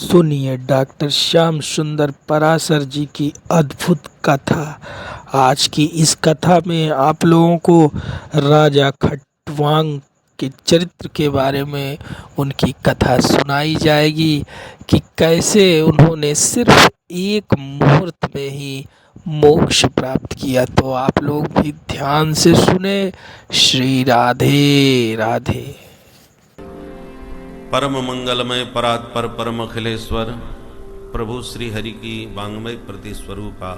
सुनिए डॉक्टर श्याम सुंदर पराशर जी की अद्भुत कथा। आज की इस कथा में आप लोगों को राजा खटवांग के चरित्र के बारे में उनकी कथा सुनाई जाएगी कि कैसे उन्होंने सिर्फ एक मुहूर्त में ही मोक्ष प्राप्त किया। तो आप लोग भी ध्यान से सुने। श्री राधे राधे। परम मंगलमय परात्पर परम अखिलेश्वर प्रभु श्री हरि की वांग्मय प्रति स्वरूपा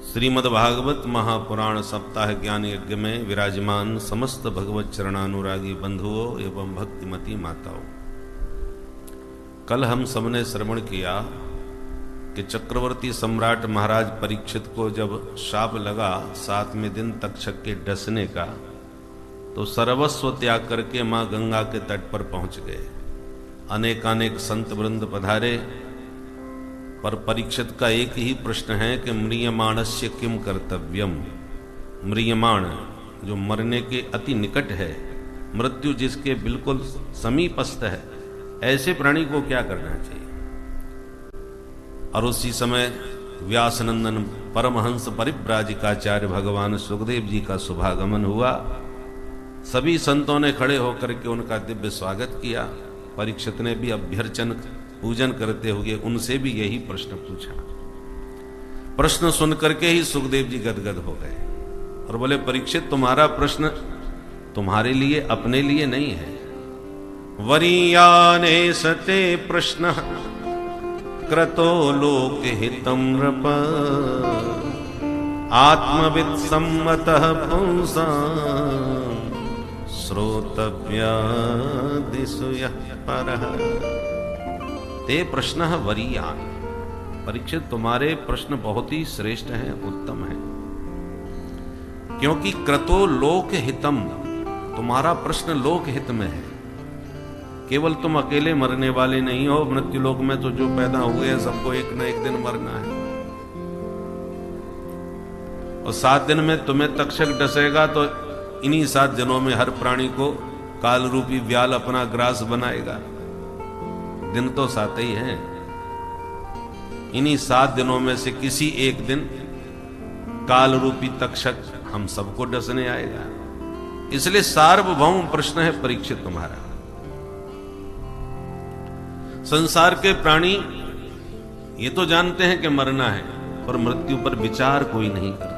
श्रीमद् भागवत महापुराण सप्ताह ज्ञान यज्ञ में विराजमान समस्त भगवत चरणानुरागी बंधुओं एवं भक्तिमती माताओं, कल हम सबने श्रवण किया कि चक्रवर्ती सम्राट महाराज परीक्षित को जब शाप लगा 7वें दिन तक्षक के डसने का, तो सर्वस्व त्याग करके मां गंगा के तट पर पहुंच गए। अनेकानेक संत वृंद पधारे, पर परीक्षित का एक ही प्रश्न है कि म्रियमाणस्य किम कर्तव्यम। म्रियमाण जो मरने के अति निकट है, मृत्यु जिसके बिल्कुल समीपस्थ है, ऐसे प्राणी को क्या करना चाहिए। और उसी समय व्यासनंदन परमहंस परिव्राजिकाचार्य भगवान सुखदेव जी का शुभागमन हुआ। सभी संतों ने खड़े होकर के उनका दिव्य स्वागत किया। परीक्षित ने भी अभ्यर्चन पूजन करते हुए उनसे भी यही प्रश्न पूछा। प्रश्न सुनकर के ही सुखदेव जी गदगद हो गए और बोले, परीक्षित तुम्हारा प्रश्न तुम्हारे लिए अपने लिए नहीं है। वरीयाने सते प्रश्न क्रतो लोक हितम नृप आत्मविद सम्मतः पुंसा श्रोतव्यादिषु यः परः। ते प्रश्नः वरीयान्। परीक्षित तुम्हारे प्रश्न बहुत ही श्रेष्ठ हैं, उत्तम हैं, क्योंकि क्रतो लोक हितम, तुम्हारा प्रश्न लोक हित में है। केवल तुम अकेले मरने वाले नहीं हो, मृत्यु लोक में तो जो पैदा हुए हैं सबको एक न एक दिन मरना है। और 7 दिन में तुम्हें तक्षक डसेगा तो इन्हीं 7 दिनों में हर प्राणी को काल रूपी व्याल अपना ग्रास बनाएगा। दिन तो 7 ही हैं। इन्हीं 7 दिनों में से किसी एक दिन काल रूपी तक्षक हम सबको डसने आएगा। इसलिए सार्वभौम प्रश्न है परीक्षित तुम्हारा। संसार के प्राणी ये तो जानते हैं कि मरना है, पर मृत्यु पर विचार कोई नहीं करता।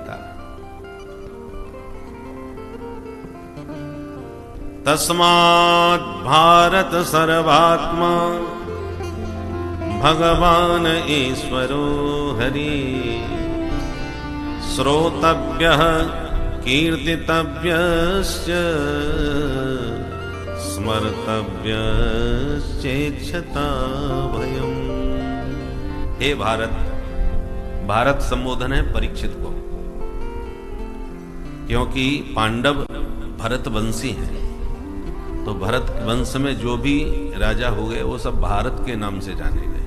तस्मात् भारत सर्वात्मा भगवान ईश्वरो हरि श्रोतव्यः कीर्तितव्यश्च स्मर्तव्यश्चेच्छता भयम्। हे भारत, भारत संबोधन है परीक्षित को, क्योंकि पांडव भरत वंशी हैं। तो भरत वंश में जो भी राजा हुए वो सब भारत के नाम से जाने गए।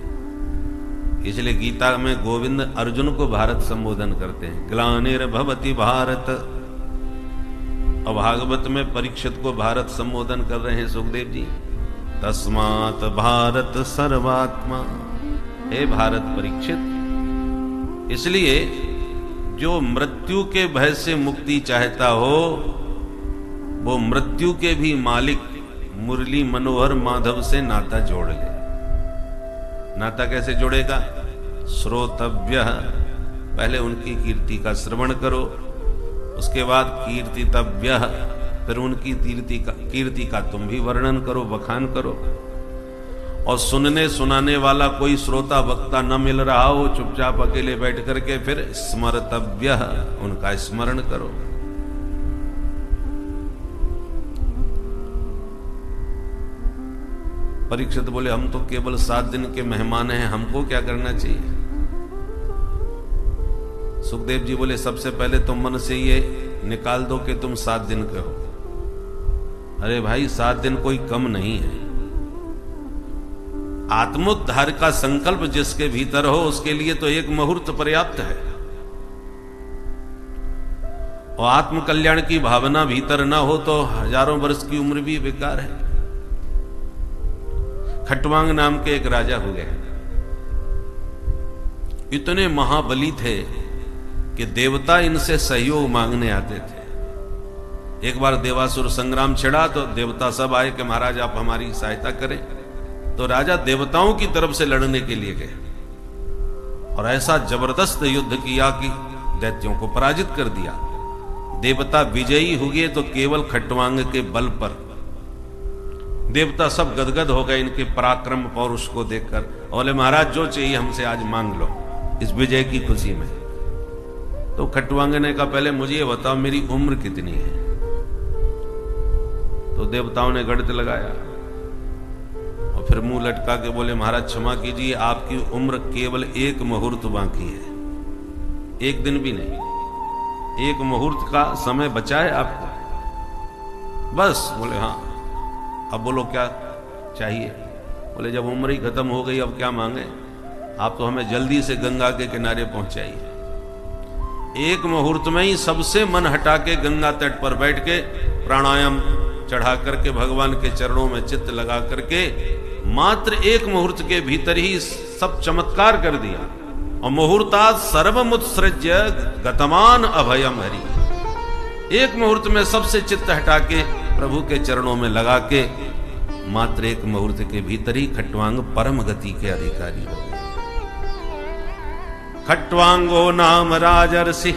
इसलिए गीता में गोविंद अर्जुन को भारत संबोधन करते हैं, ग्लानिर्भवति भारत। और भागवत में परीक्षित को भारत संबोधन कर रहे हैं सुखदेव जी। तस्मात् भारत सर्वात्मा। हे भारत परीक्षित, इसलिए जो मृत्यु के भय से मुक्ति चाहता हो, वो मृत्यु के भी मालिक मुरली मनोहर माधव से नाता जोड़ ले। नाता कैसे जोड़ेगा? श्रोतव्य, पहले उनकी कीर्ति का श्रवण करो, उसके बाद कीर्तितव्य, फिर उनकी कीर्ति का तुम भी वर्णन करो, बखान करो। और सुनने सुनाने वाला कोई श्रोता वक्ता न मिल रहा हो, चुपचाप अकेले बैठ करके फिर स्मर्तव्य, उनका स्मरण करो। परीक्षित बोले, हम तो केवल 7 दिन के मेहमान हैं, हमको क्या करना चाहिए। सुखदेव जी बोले, सबसे पहले तुम मन से ये निकाल दो कि तुम 7 दिन के हो। अरे भाई, 7 दिन कोई कम नहीं है। आत्मोद्धार का संकल्प जिसके भीतर हो, उसके लिए तो एक मुहूर्त पर्याप्त है। और आत्म कल्याण की भावना भीतर ना हो तो हजारों वर्ष की उम्र भी बेकार है। खट्वांग नाम के एक राजा हुए। इतने महाबली थे कि देवता इनसे सहयोग मांगने आते थे। एक बार देवासुर संग्राम छिड़ा तो देवता सब आए कि महाराज आप हमारी सहायता करें। तो राजा देवताओं की तरफ से लड़ने के लिए गए और ऐसा जबरदस्त युद्ध किया कि दैत्यों को पराजित कर दिया। देवता विजयी हुए तो केवल खट्वांग के बल पर। देवता सब गदगद हो गए इनके पराक्रम पौरुष को देखकर। बोले महाराज जो चाहिए हमसे आज मांग लो इस विजय की खुशी में। तो खट्वांग ने कहा पहले मुझे ये बताओ मेरी उम्र कितनी है। तो देवताओं ने गणित लगाया और फिर मुंह लटका के बोले महाराज क्षमा कीजिए आपकी उम्र केवल एक मुहूर्त बाकी है, एक दिन भी नहीं। एक मुहूर्त का समय बचा है आपको बस। बोले हाँ। अब बोलो क्या चाहिए। बोले जब उम्र ही खत्म हो गई अब क्या मांगे, आप तो हमें जल्दी से गंगा के किनारे पहुंचाइए। एक मुहूर्त में ही सबसे मन हटा के गंगा तट पर बैठ के प्राणायाम चढ़ा करके भगवान के चरणों में चित्त लगा करके मात्र एक मुहूर्त के भीतर ही सब चमत्कार कर दिया। और मुहूर्तात् सर्वमुत्सृज्य गतमान अभयम हरि। एक मुहूर्त में सबसे चित्त हटा के प्रभु के चरणों में लगा के मात्र एक मुहूर्त के भीतर ही खट्वांग परम गति के अधिकारी हो गए। खट्वांगो नाम राजर्षि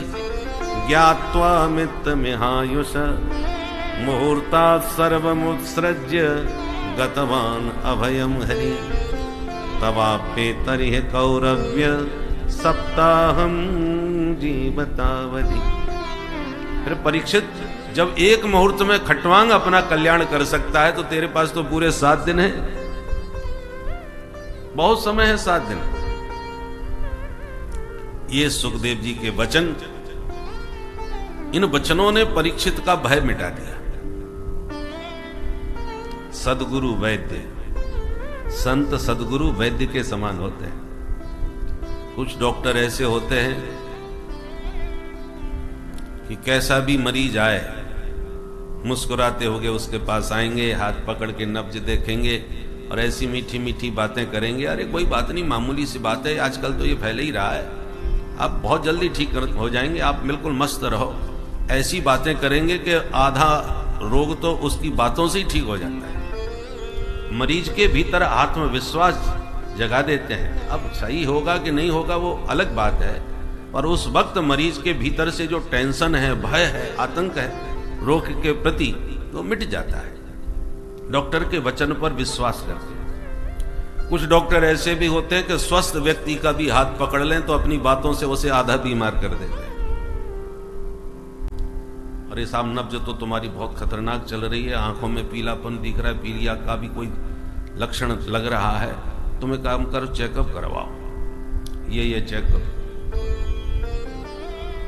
ज्ञात्वा मित्तमिहायुष मुहूर्तात् सर्वमुत्सृज्य गतवान अभयम हरि। तवाप्येतरिह कौरव्य सप्ताहम जीवतावधि। फिर परीक्षित जब एक मुहूर्त में खट्वांग अपना कल्याण कर सकता है तो तेरे पास तो पूरे 7 दिन है। बहुत समय है 7 दिन। ये सुखदेव जी के वचन, इन वचनों ने परीक्षित का भय मिटा दिया। सदगुरु वैद्य, संत सदगुरु वैद्य के समान होते हैं। कुछ डॉक्टर ऐसे होते हैं कि कैसा भी मरीज आए मुस्कुराते हुए उसके पास आएंगे, हाथ पकड़ के नब्ज देखेंगे और ऐसी मीठी मीठी बातें करेंगे। अरे कोई बात नहीं, मामूली सी बात है, आजकल तो ये फैले ही रहा है, आप बहुत जल्दी ठीक हो जाएंगे, आप बिल्कुल मस्त रहो। ऐसी बातें करेंगे कि आधा रोग तो उसकी बातों से ही ठीक हो जाता है। मरीज के भीतर आत्मविश्वास जगा देते हैं। अब सही होगा कि नहीं होगा वो अलग बात है, पर उस वक्त मरीज के भीतर से जो टेंशन है, भय है, आतंक है रोग के प्रति, वो मिट जाता है डॉक्टर के वचन पर विश्वास करके। कुछ डॉक्टर ऐसे भी होते हैं कि स्वस्थ व्यक्ति का भी हाथ पकड़ लें तो अपनी बातों से उसे आधा बीमार कर देते हैं। अरे साहब नब्ज तो तुम्हारी बहुत खतरनाक चल रही है, आंखों में पीलापन दिख रहा है, पीलिया का भी कोई लक्षण लग रहा है, तुम एक काम करो चेकअप करवाओ। ये चेकअप।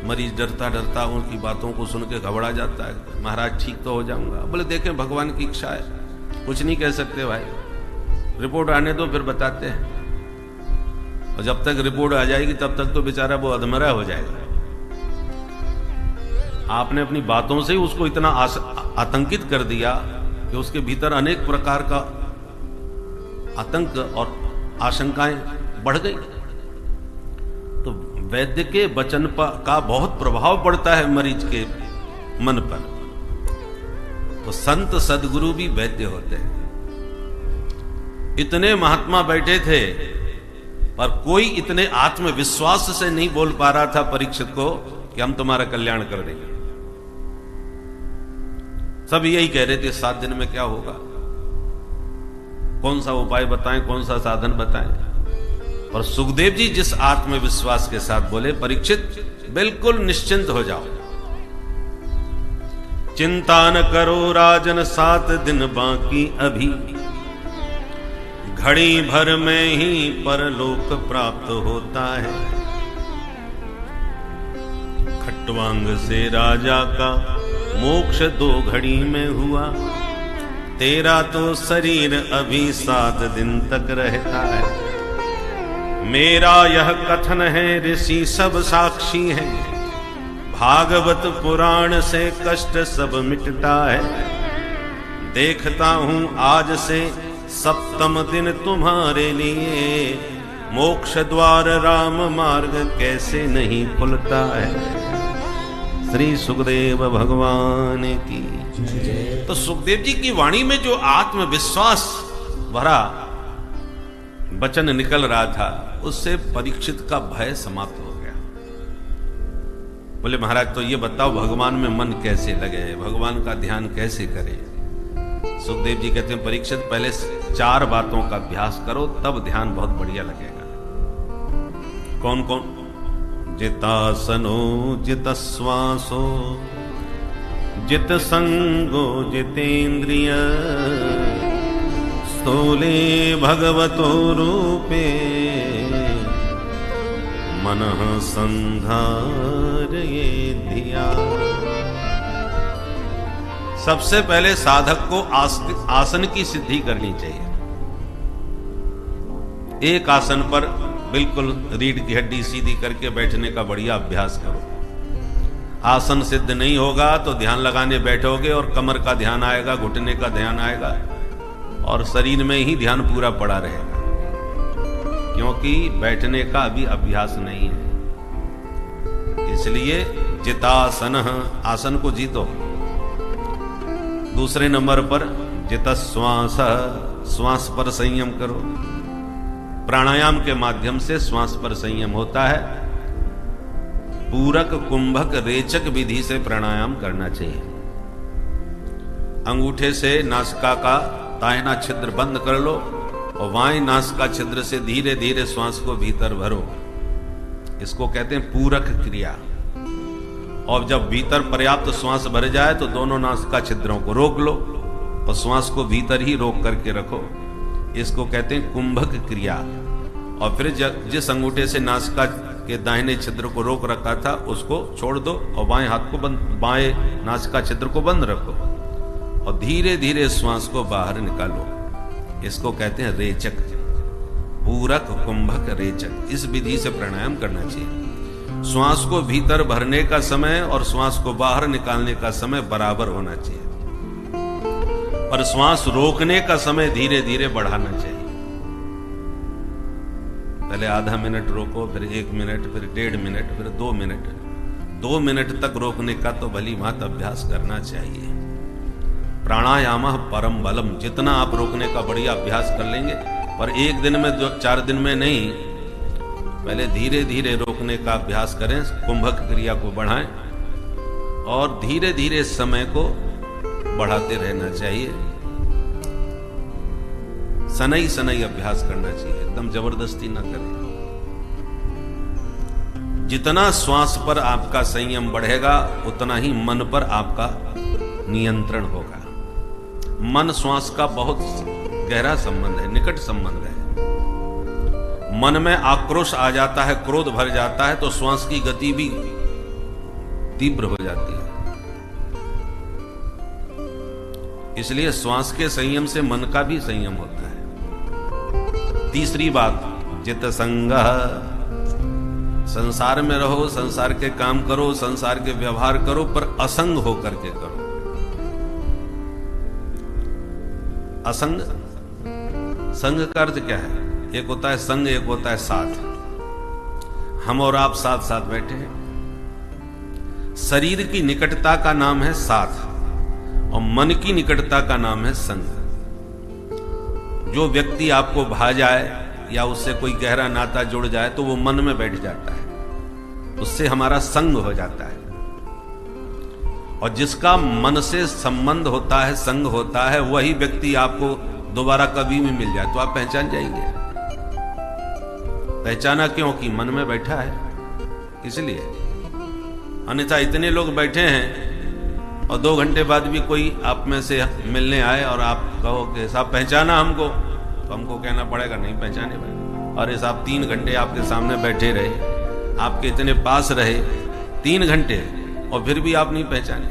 मरीज डरता डरता उनकी बातों को सुन के घबरा जाता है, महाराज ठीक तो हो जाऊंगा। बोले देखें भगवान की इच्छा है, कुछ नहीं कह सकते भाई, रिपोर्ट आने दो फिर बताते हैं। और जब तक रिपोर्ट आ जाएगी तब तक तो बेचारा वो अधमरा हो जाएगा। आपने अपनी बातों से ही उसको इतना आतंकित कर दिया कि उसके भीतर अनेक प्रकार का आतंक और आशंकाएं बढ़ गई। तो वैद्य के वचन का बहुत प्रभाव पड़ता है मरीज के मन पर। तो संत सदगुरु भी वैद्य होते हैं। इतने महात्मा बैठे थे पर कोई इतने आत्मविश्वास से नहीं बोल पा रहा था परीक्षित को कि हम तुम्हारा कल्याण कर देंगे। सब यही कह रहे थे 7 दिन में क्या होगा, कौन सा उपाय बताएं, कौन सा साधन बताएं। और सुखदेव जी जिस आत्मविश्वास के साथ बोले, परीक्षित बिल्कुल निश्चिंत हो जाओ, चिंता न करो राजन 7 दिन बाकी अभी, घड़ी भर में ही परलोक प्राप्त होता है। खट्वांग से राजा का मोक्ष 2 घड़ी में हुआ, तेरा तो शरीर अभी 7 दिन तक रहता है। मेरा यह कथन है ऋषि सब साक्षी है, भागवत पुराण से कष्ट सब मिटता है। देखता हूं आज से सप्तम दिन तुम्हारे लिए, मोक्ष द्वार राम मार्ग कैसे नहीं खुलता है। श्री सुखदेव भगवान की। तो सुखदेव जी की वाणी में जो आत्मविश्वास भरा वचन निकल रहा था, उससे परीक्षित का भय समाप्त हो गया। बोले महाराज तो ये बताओ भगवान में मन कैसे लगे, भगवान का ध्यान कैसे करें। सुखदेव जी कहते हैं परीक्षित पहले 4 बातों का अभ्यास करो, तब ध्यान बहुत बढ़िया लगेगा। कौन कौन? जितासनो जित श्वासो जित संगो जितेन्द्रिय, स्थूले भगवतो रूपे मनः संधारये धिया। सबसे पहले साधक को आसन की सिद्धि करनी चाहिए। एक आसन पर बिल्कुल रीढ़ की हड्डी सीधी करके बैठने का बढ़िया अभ्यास करो। आसन सिद्ध नहीं होगा तो ध्यान लगाने बैठोगे और कमर का ध्यान आएगा, घुटने का ध्यान आएगा और शरीर में ही ध्यान पूरा पड़ा रहेगा, क्योंकि बैठने का अभी अभ्यास नहीं है। इसलिए जितासन, आसन को जीतो। दूसरे नंबर पर जितश्वास, श्वास पर संयम करो। प्राणायाम के माध्यम से श्वास पर संयम होता है। पूरक, कुंभक, रेचक विधि से प्राणायाम करना चाहिए। अंगूठे से नासिका का दाहिना छिद्र बंद कर लो और बाएं नासिका छिद्र से धीरे धीरे श्वास को भीतर भरो। इसको कहते हैं पूरक क्रिया। और जब भीतर पर्याप्त श्वास भर जाए तो दोनों नासिका छिद्रों को रोक लो और श्वास को भीतर ही रोक करके रखो। इसको कहते हैं कुंभक क्रिया। और फिर जिस अंगूठे से नासिका के दाहिने छिद्र को रोक रखा था उसको छोड़ दो और बाएं हाथ को बंद, बाएं नासिका छिद्र को बंद रखो और धीरे धीरे श्वास को बाहर निकालो। इसको कहते हैं रेचक। पूरक, कुंभक, रेचक, इस विधि से प्राणायाम करना चाहिए। श्वास को भीतर भरने का समय और श्वास को बाहर निकालने का समय बराबर होना चाहिए, पर श्वास रोकने का समय धीरे धीरे बढ़ाना चाहिए। पहले आधा मिनट रोको, फिर 1 मिनट, फिर 1.5 मिनट, फिर 2 मिनट। 2 मिनट तक रोकने का तो भली भांति अभ्यास करना चाहिए। प्राणायाम परम बलम। जितना आप रोकने का बढ़िया अभ्यास कर लेंगे, पर एक दिन में 4 दिन में नहीं, पहले धीरे धीरे रोकने का अभ्यास करें। कुंभक क्रिया को बढ़ाएं और धीरे धीरे समय को बढ़ाते रहना चाहिए। सनई सनई अभ्यास करना चाहिए, एकदम जबरदस्ती ना करें। जितना श्वास पर आपका संयम बढ़ेगा उतना ही मन पर आपका नियंत्रण होगा। मन श्वास का बहुत गहरा संबंध है, निकट संबंध है। मन में आक्रोश आ जाता है, क्रोध भर जाता है तो श्वास की गति भी तीव्र हो जाती है। इसलिए श्वास के संयम से मन का भी संयम होता है। तीसरी बात, जित संग। संसार में रहो, संसार के काम करो, संसार के व्यवहार करो, पर असंग होकर के करो। असंग, संग का अर्थ क्या है? एक होता है संग, एक होता है साथ। हम और आप साथ साथ बैठे हैं। शरीर की निकटता का नाम है साथ और मन की निकटता का नाम है संग। जो व्यक्ति आपको भा जाए या उससे कोई गहरा नाता जुड़ जाए तो वो मन में बैठ जाता है, उससे हमारा संग हो जाता है। और जिसका मन से संबंध होता है, संग होता है, वही व्यक्ति आपको दोबारा कभी भी मिल जाए तो आप पहचान जाएंगे। पहचाना क्योंकि मन में बैठा है, इसलिए। अन्यथा इतने लोग बैठे हैं और 2 घंटे बाद भी कोई आप में से मिलने आए और आप कहो कि साहब पहचाना हमको, तो हमको कहना पड़ेगा नहीं पहचाने भाई। और साहब 3 घंटे आपके सामने बैठे रहे, आपके इतने पास रहे 3 घंटे और फिर भी आप नहीं पहचाने।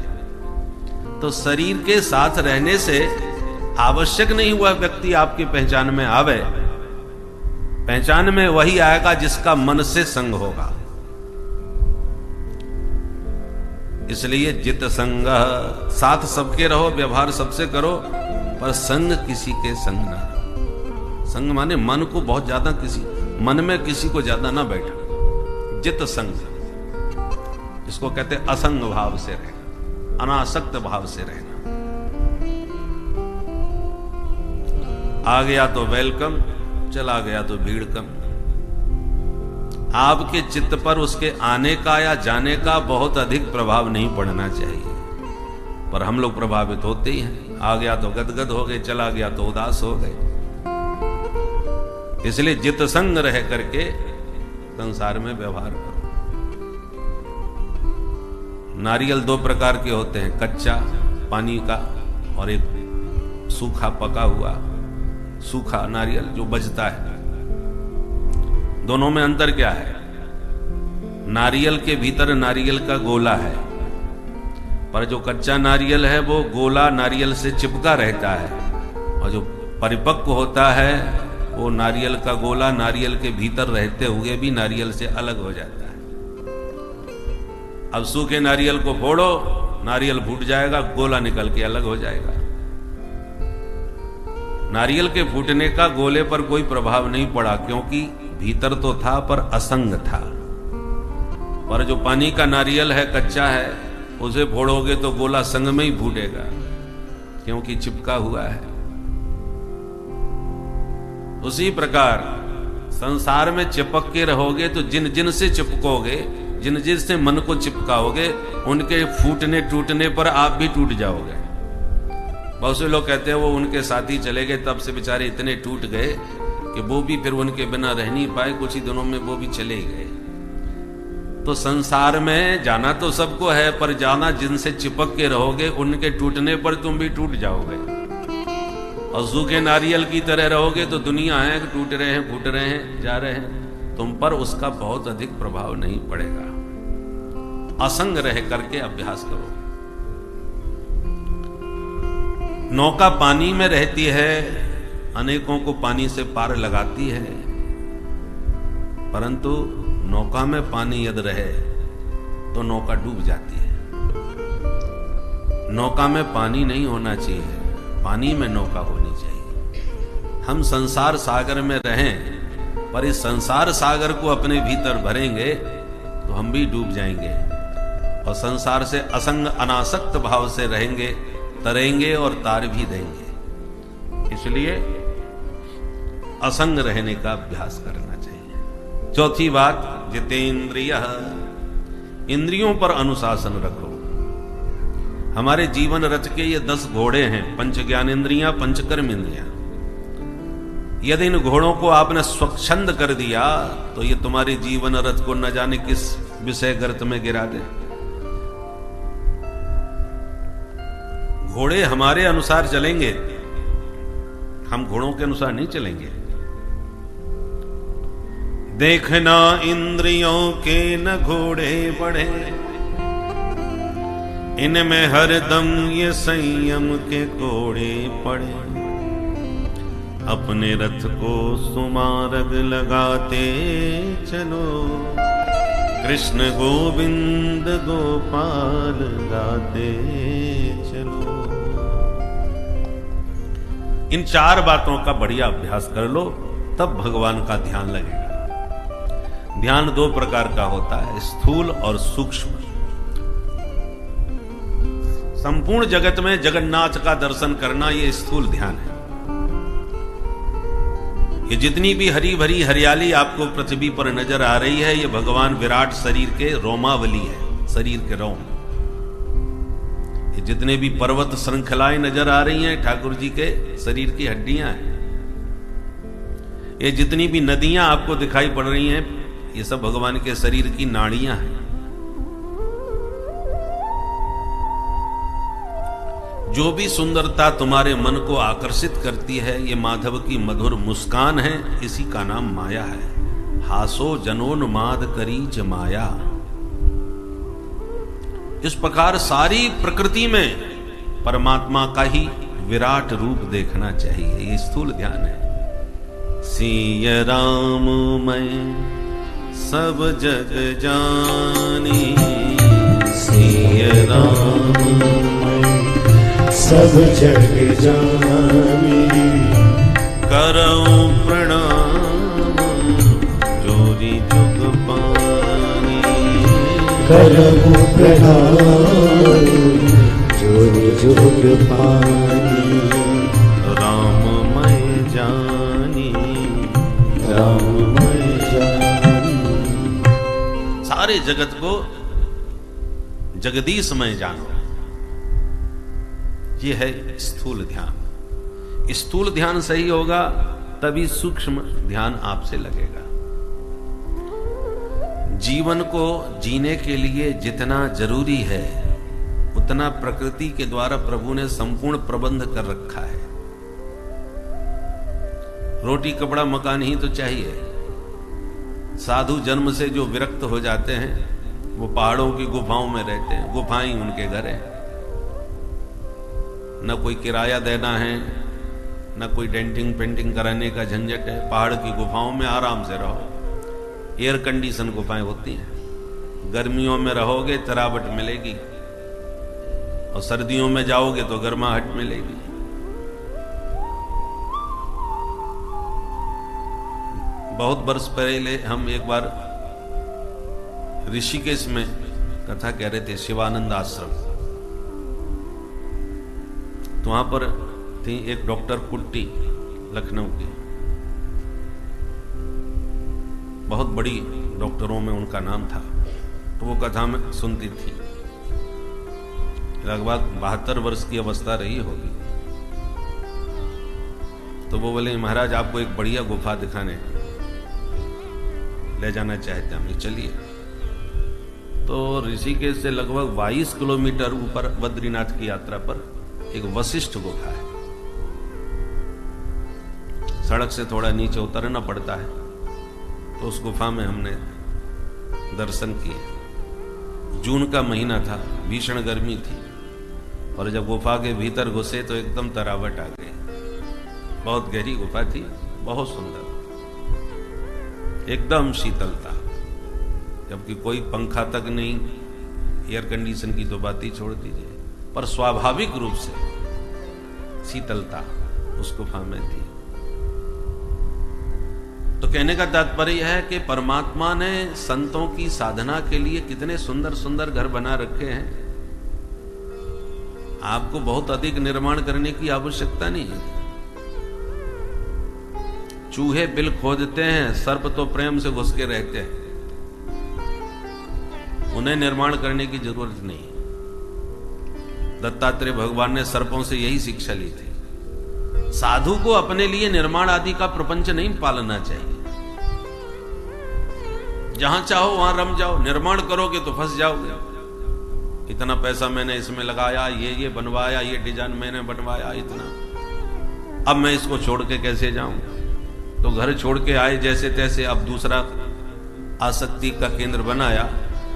तो शरीर के साथ रहने से आवश्यक नहीं हुआ व्यक्ति आपकी पहचान में आवे। पहचान में वही आएगा जिसका मन से संग होगा। इसलिए जित संग, साथ सबके रहो, व्यवहार सबसे करो, पर संग किसी के संग ना। संग माने मन को बहुत ज्यादा मन में किसी को ज्यादा ना बैठा, जित संग, इसको कहते असंग भाव से रहना, अनासक्त भाव से रहना। आ गया तो वेलकम, चला गया तो भीड़ कम। आपके चित्त पर उसके आने का या जाने का बहुत अधिक प्रभाव नहीं पड़ना चाहिए, पर हम लोग प्रभावित होते ही हैं। आ गया तो गदगद हो गए, चला गया तो उदास हो गए। इसलिए जित संग रह करके संसार में व्यवहार करो। नारियल दो प्रकार के होते हैं, कच्चा पानी का और एक सूखा पका हुआ सूखा नारियल जो बचता है। दोनों में अंतर क्या है? नारियल के भीतर नारियल का गोला है, पर जो कच्चा नारियल है वो गोला नारियल से चिपका रहता है, और जो परिपक्व होता है वो नारियल का गोला नारियल के भीतर रहते हुए भी नारियल से अलग हो जाता है। अब सूखे नारियल को फोड़ो, नारियल फूट जाएगा, गोला निकल के अलग हो जाएगा। नारियल के फूटने का गोले पर कोई प्रभाव नहीं पड़ा, क्योंकि भीतर तो था पर असंग था। पर जो पानी का नारियल है, कच्चा है, उसे फोड़ोगे तो गोला संग में ही फूटेगा, क्योंकि चिपका हुआ है। उसी प्रकार संसार में चिपक के रहोगे तो जिन जिन से चिपकोगे, जिन जिन से मन को चिपकाओगे, उनके फूटने टूटने पर आप भी टूट जाओगे। बहुत से लोग कहते हैं वो उनके साथी चले गए, तब से बेचारे इतने टूट गए कि वो भी फिर उनके बिना रह नहीं पाए, कुछ ही दिनों में वो भी चले गए। तो संसार में जाना तो सबको है, पर जाना जिनसे चिपक के रहोगे, उनके टूटने पर तुम भी टूट जाओगे। और सूखे नारियल की तरह रहोगे तो दुनिया है, टूट रहे हैं, फूट रहे हैं, जा रहे हैं, तुम पर उसका बहुत अधिक प्रभाव नहीं पड़ेगा। असंग रह करके अभ्यास करो। नौका पानी में रहती है, अनेकों को पानी से पार लगाती है, परंतु नौका में पानी यदि रहे तो नौका डूब जाती है। नौका में पानी नहीं होना चाहिए, पानी में नौका होनी चाहिए। हम संसार सागर में रहें, पर इस संसार सागर को अपने भीतर भरेंगे तो हम भी डूब जाएंगे, और संसार से असंग अनासक्त भाव से रहेंगे, तरेंगे और तार भी देंगे। इसलिए असंग रहने का अभ्यास करना चाहिए। चौथी बात, जितेंद्रिय, इंद्रियों पर अनुशासन रखो। हमारे जीवन रथ के ये 10 घोड़े हैं, पंच ज्ञानेंद्रियां, पंच कर्म इंद्रियां। यदि इन घोड़ों को आपने स्वच्छंद कर दिया तो ये तुम्हारे जीवन रथ को न जाने किस विषय गर्त में गिरा दे। घोड़े हमारे अनुसार चलेंगे, हम घोड़ों के अनुसार नहीं चलेंगे। देखना इंद्रियों के न घोड़े बढ़े, इनमें हरदम ये संयम के घोड़े पड़े। अपने रथ को सुमार्ग लगाते चलो, कृष्ण गोविंद गोपाल गाते चलो। इन 4 बातों का बढ़िया अभ्यास कर लो, तब भगवान का ध्यान लगेगा। ध्यान 2 प्रकार का होता है, स्थूल और सूक्ष्म। संपूर्ण जगत में जगन्नाथ का दर्शन करना ये स्थूल ध्यान है। ये जितनी भी हरी भरी हरियाली आपको पृथ्वी पर नजर आ रही है, ये भगवान विराट शरीर के रोमावली है, शरीर के रोम। ये जितने भी पर्वत श्रृंखलाएं नजर आ रही हैं, ठाकुर जी के शरीर की हड्डियां हैं। ये जितनी भी नदियां आपको दिखाई पड़ रही हैं, ये सब भगवान के शरीर की नाड़ियां हैं। जो भी सुंदरता तुम्हारे मन को आकर्षित करती है, ये माधव की मधुर मुस्कान है, इसी का नाम माया है। हासो जनोन्माद करी जमाया। इस प्रकार सारी प्रकृति में परमात्मा का ही विराट रूप देखना चाहिए, ये स्थूल ध्यान है। सिय राम मैं सब जग जानी, सिय राम सब जग जानी, करऊं करहु प्रणाम जो निज कृपानी। राममय जानी, राममय जानी। सारे जगत को जगदीशमय जानो। ये है स्थूल ध्यान। स्थूल ध्यान सही होगा तभी सूक्ष्म ध्यान आपसे लगेगा। जीवन को जीने के लिए जितना जरूरी है उतना प्रकृति के द्वारा प्रभु ने संपूर्ण प्रबंध कर रखा है। रोटी कपड़ा मकान ही तो चाहिए। साधु जन्म से जो विरक्त हो जाते हैं वो पहाड़ों की गुफाओं में रहते हैं। गुफाएं ही उनके घर है। न कोई किराया देना है, न कोई डेंटिंग पेंटिंग कराने का झंझट है। पहाड़ की गुफाओं में आराम से रहो। एयर कंडीशन गुफाएं होती हैं। गर्मियों में रहोगे तरावट मिलेगी और सर्दियों में जाओगे तो गर्माहट मिलेगी। बहुत वर्ष पहले हम एक बार ऋषिकेश में कथा कह रहे थे, शिवानंद आश्रम। तो वहां पर थी एक डॉक्टर कुट्टी, लखनऊ की, बहुत बड़ी डॉक्टरों में उनका नाम था। तो वो कथा में सुनती थी। लगभग 72 वर्ष की अवस्था रही होगी। तो वो बोले महाराज आपको एक बढ़िया गुफा दिखाने ले जाना चाहते हैं। चलिए। तो ऋषिकेश से लगभग 22 किलोमीटर ऊपर बद्रीनाथ की यात्रा पर एक वशिष्ठ गुफा है। सड़क से थोड़ा नीचे उतरना पड़ता है। तो उस गुफा में हमने दर्शन किए। जून का महीना था, भीषण गर्मी थी और जब गुफा के भीतर घुसे तो एकदम तरावट आ गई। बहुत गहरी गुफा थी, बहुत सुंदर, एकदम शीतलता, जबकि कोई पंखा तक नहीं, एयर कंडीशन की तो बात ही छोड़ दीजिए, पर स्वाभाविक रूप से शीतलता उस गुफा में थी। तो कहने का तात्पर्य है कि परमात्मा ने संतों की साधना के लिए कितने सुंदर सुंदर घर बना रखे हैं। आपको बहुत अधिक निर्माण करने की आवश्यकता नहीं है। चूहे बिल खोदते हैं, सर्प तो प्रेम से घुस के रहते हैं। उन्हें निर्माण करने की जरूरत नहीं। दत्तात्रेय भगवान ने सर्पों से यही शिक्षा ली थी। साधु को अपने लिए निर्माण आदि का प्रपंच नहीं पालना चाहिए। जहां चाहो वहां रम जाओ। निर्माण करोगे तो फंस जाओगे। इतना पैसा मैंने इसमें लगाया, ये बनवाया, ये डिजाइन मैंने बनवाया, इतना, अब मैं इसको छोड़ के कैसे जाऊं? तो घर छोड़ के आए जैसे तैसे, अब दूसरा आसक्ति का केंद्र बनाया।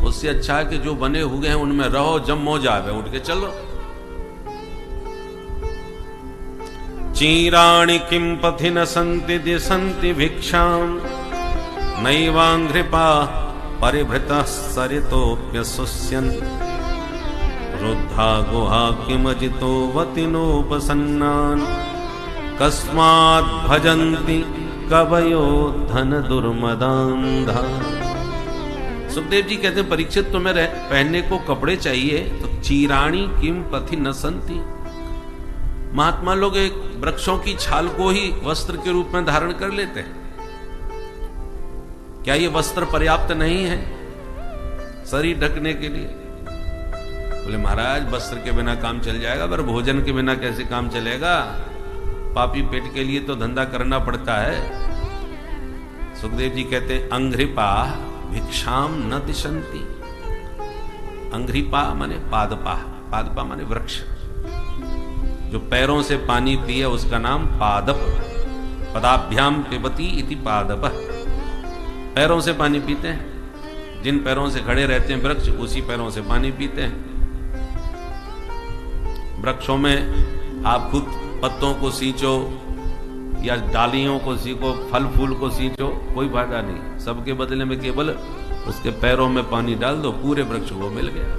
उससे अच्छा है कि जो बने हुए हैं उनमें रहो, जब मौज आवे उठ के चलो। चीराणि किं पथि न सन्ति दिशन्ति भिक्षाम् नैवाङ्घ्रिपा परिभृतः सरितोऽप्यसुष्यन् रुद्धा गुहा किमजितो वतिनोपसन्नान् कस्मात् भजन्ति कवयो धन दुर्मदान्धा। सुखदेव जी कहते हैं परीक्षित तुम्हें पहनने को कपड़े चाहिए तो चीराणी किम पथि न संति। महात्मा लोग एक वृक्षों की छाल को ही वस्त्र के रूप में धारण कर लेते हैं। क्या ये वस्त्र पर्याप्त नहीं है शरीर ढकने के लिए? बोले महाराज वस्त्र के बिना काम चल जाएगा, पर भोजन के बिना कैसे काम चलेगा? पापी पेट के लिए तो धंधा करना पड़ता है। सुखदेव जी कहते हैं अंघ्रिपा भिक्षाम न दिशन्ति। अंघ्रिपा माने पादपा, पादपा माने वृक्ष। जो पैरों से पानी पिए उसका नाम पादप। पदाभ्याम पिबती इति पादप। पैरों से पानी पीते हैं। जिन पैरों से खड़े रहते हैं वृक्ष, उसी पैरों से पानी पीते हैं। वृक्षों में आप खुद पत्तों को सींचो या डालियों को सींचो, फल फूल को सींचो, कोई फायदा नहीं। सबके बदले में केवल उसके पैरों में पानी डाल दो, पूरे वृक्ष को मिल गया।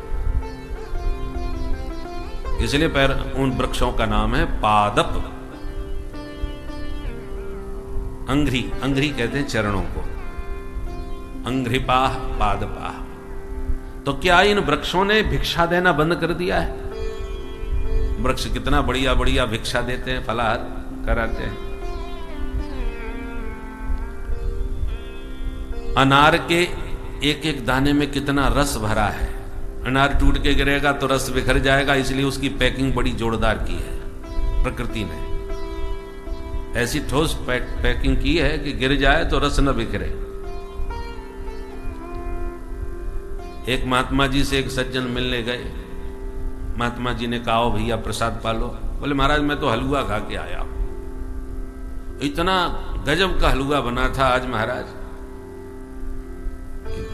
इसलिए पैर उन वृक्षों का नाम है पादप। अंघ्रि, अंघ्रि कहते हैं चरणों को। अंघ्रिपाह पादपाह। तो क्या इन वृक्षों ने भिक्षा देना बंद कर दिया है? वृक्ष कितना बढ़िया बढ़िया भिक्षा देते हैं, फलाहार कराते हैं। अनार के एक एक दाने में कितना रस भरा है। अनार टूट के गिरेगा तो रस बिखर जाएगा, इसलिए उसकी पैकिंग बड़ी जोरदार की है प्रकृति ने। ऐसी ठोस पैकिंग की है कि गिर जाए तो रस न बिखरे। एक महात्मा जी से एक सज्जन मिलने गए। महात्मा जी ने कहा, भैया प्रसाद पालो। बोले महाराज मैं तो हलवा खा के आया। इतना गजब का हलवा बना था आज महाराज,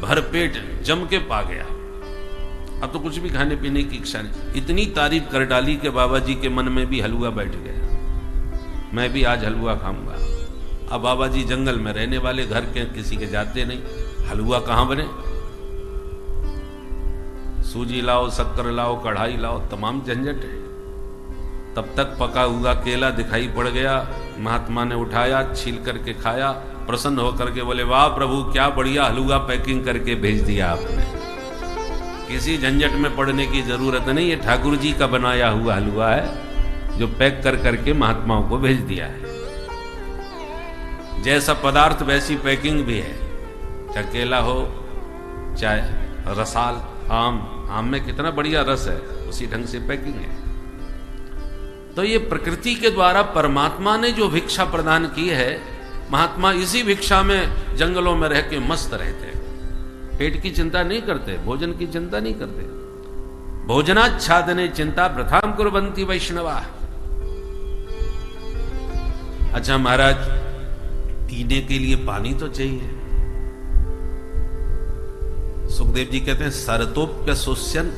भर पेट जम के पा गया। अब तो कुछ भी खाने पीने की इच्छा नहीं। इतनी तारीफ कर डाली कि बाबा जी के मन में भी हलवा बैठ गया, मैं भी आज हलवा खाऊंगा। अब बाबा जी जंगल में रहने वाले, घर के किसी के जाते नहीं, हलवा कहां बने? सूजी लाओ, शक्कर लाओ, कढ़ाई लाओ, तमाम झंझट है। तब तक पका हुआ केला दिखाई पड़ गया। महात्मा ने उठाया, छील करके खाया, प्रसन्न होकर के बोले, वाह प्रभु क्या बढ़िया हलवा पैकिंग करके भेज दिया आपने। किसी झंझट में पड़ने की जरूरत नहीं, ये ठाकुर जी का बनाया हुआ हलवा है जो पैक कर करके महात्माओं को भेज दिया है। जैसा पदार्थ वैसी पैकिंग भी है, चाहे केला हो चाहे रसाल, आम में कितना बढ़िया रस है, उसी ढंग से पैकिंग है। तो ये प्रकृति के द्वारा परमात्मा ने जो भिक्षा प्रदान की है, महात्मा इसी भिक्षा में जंगलों में रह के मस्त रहते, पेट की चिंता नहीं करते, भोजन की चिंता नहीं करते। भोजनाच्छादने चिंता प्रथाम कुर्वन्ति वैष्णवा। अच्छा महाराज, पीने के लिए पानी तो चाहिए। सुखदेव जी कहते हैं, सरतोप्य सुस्यन,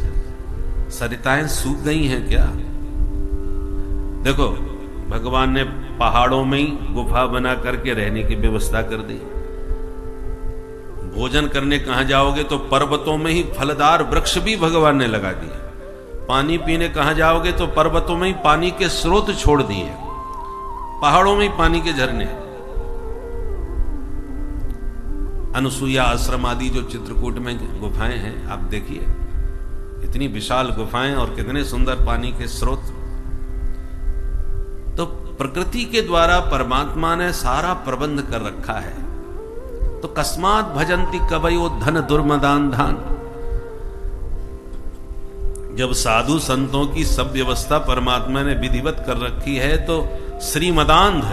सरिताएं सूख गई हैं क्या? देखो भगवान ने पहाड़ों में ही गुफा बना करके रहने की व्यवस्था कर दी। भोजन करने कहां जाओगे तो पर्वतों में ही फलदार वृक्ष भी भगवान ने लगा दिए। पानी पीने कहां जाओगे तो पर्वतों में ही पानी के स्रोत छोड़ दिए, पहाड़ों में ही पानी के झरने। अनुसुईया आश्रम आदि जो चित्रकूट में गुफाएं हैं, आप देखिए इतनी विशाल गुफाएं और कितने सुंदर पानी के स्रोत। तो प्रकृति के द्वारा परमात्मा ने सारा प्रबंध कर रखा है। तो कस्मात भजंती कवयो धन दुर्मदान धान। जब साधु संतों की सब व्यवस्था परमात्मा ने विधिवत कर रखी है, तो श्रीमदांध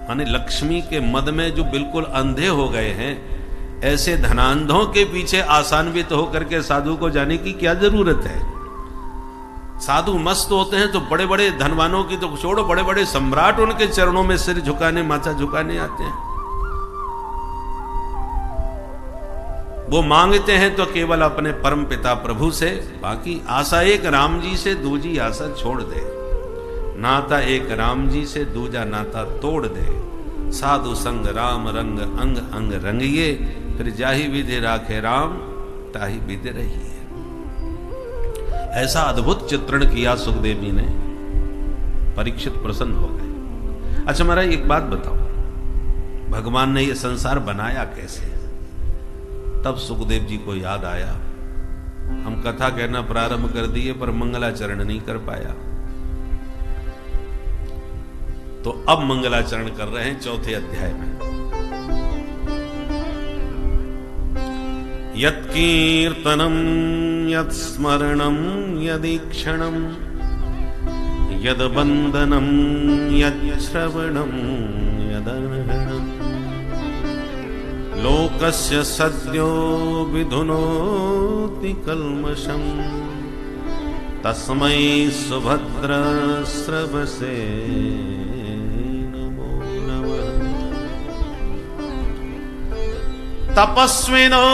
माने लक्ष्मी के मद में जो बिल्कुल अंधे हो गए हैं, ऐसे धनांधों के पीछे आसान्वित होकर के साधु को जाने की क्या जरूरत है? साधु मस्त होते हैं तो बड़े बड़े धनवानों की तो छोड़ो, बड़े बड़े सम्राट उनके चरणों में सिर झुकाने, माथा झुकाने आते हैं। वो मांगते हैं तो केवल अपने परम पिता प्रभु से, बाकी आशा एक राम जी से, दूजी आशा छोड़ दे। नाता एक राम जी से, दूजा नाता तोड़ दे। साधु संग राम रंग अंग अंग रंगिए, फिर जाहि विधि राखे राम ताहि विधि रहिए। ऐसा अद्भुत चित्रण किया सुखदेव जी ने, परीक्षित प्रसन्न हो गए। अच्छा महाराज एक बात बताओ, भगवान ने ये संसार बनाया कैसे? तब सुखदेव जी को याद आया, हम कथा कहना प्रारंभ कर दिए पर मंगलाचरण नहीं कर पाया। तो अब मंगलाचरण कर रहे हैं चौथे अध्याय में। यत् कीर्तनम यत् स्मरणम यदीक्षणम यद वंदनम यत् श्रवणम यदर्हणम लोकस्य सद्यो विधुनोति कल्मषम् तस्मै सुभद्र स्रवसे नमो नमः। तपस्विनो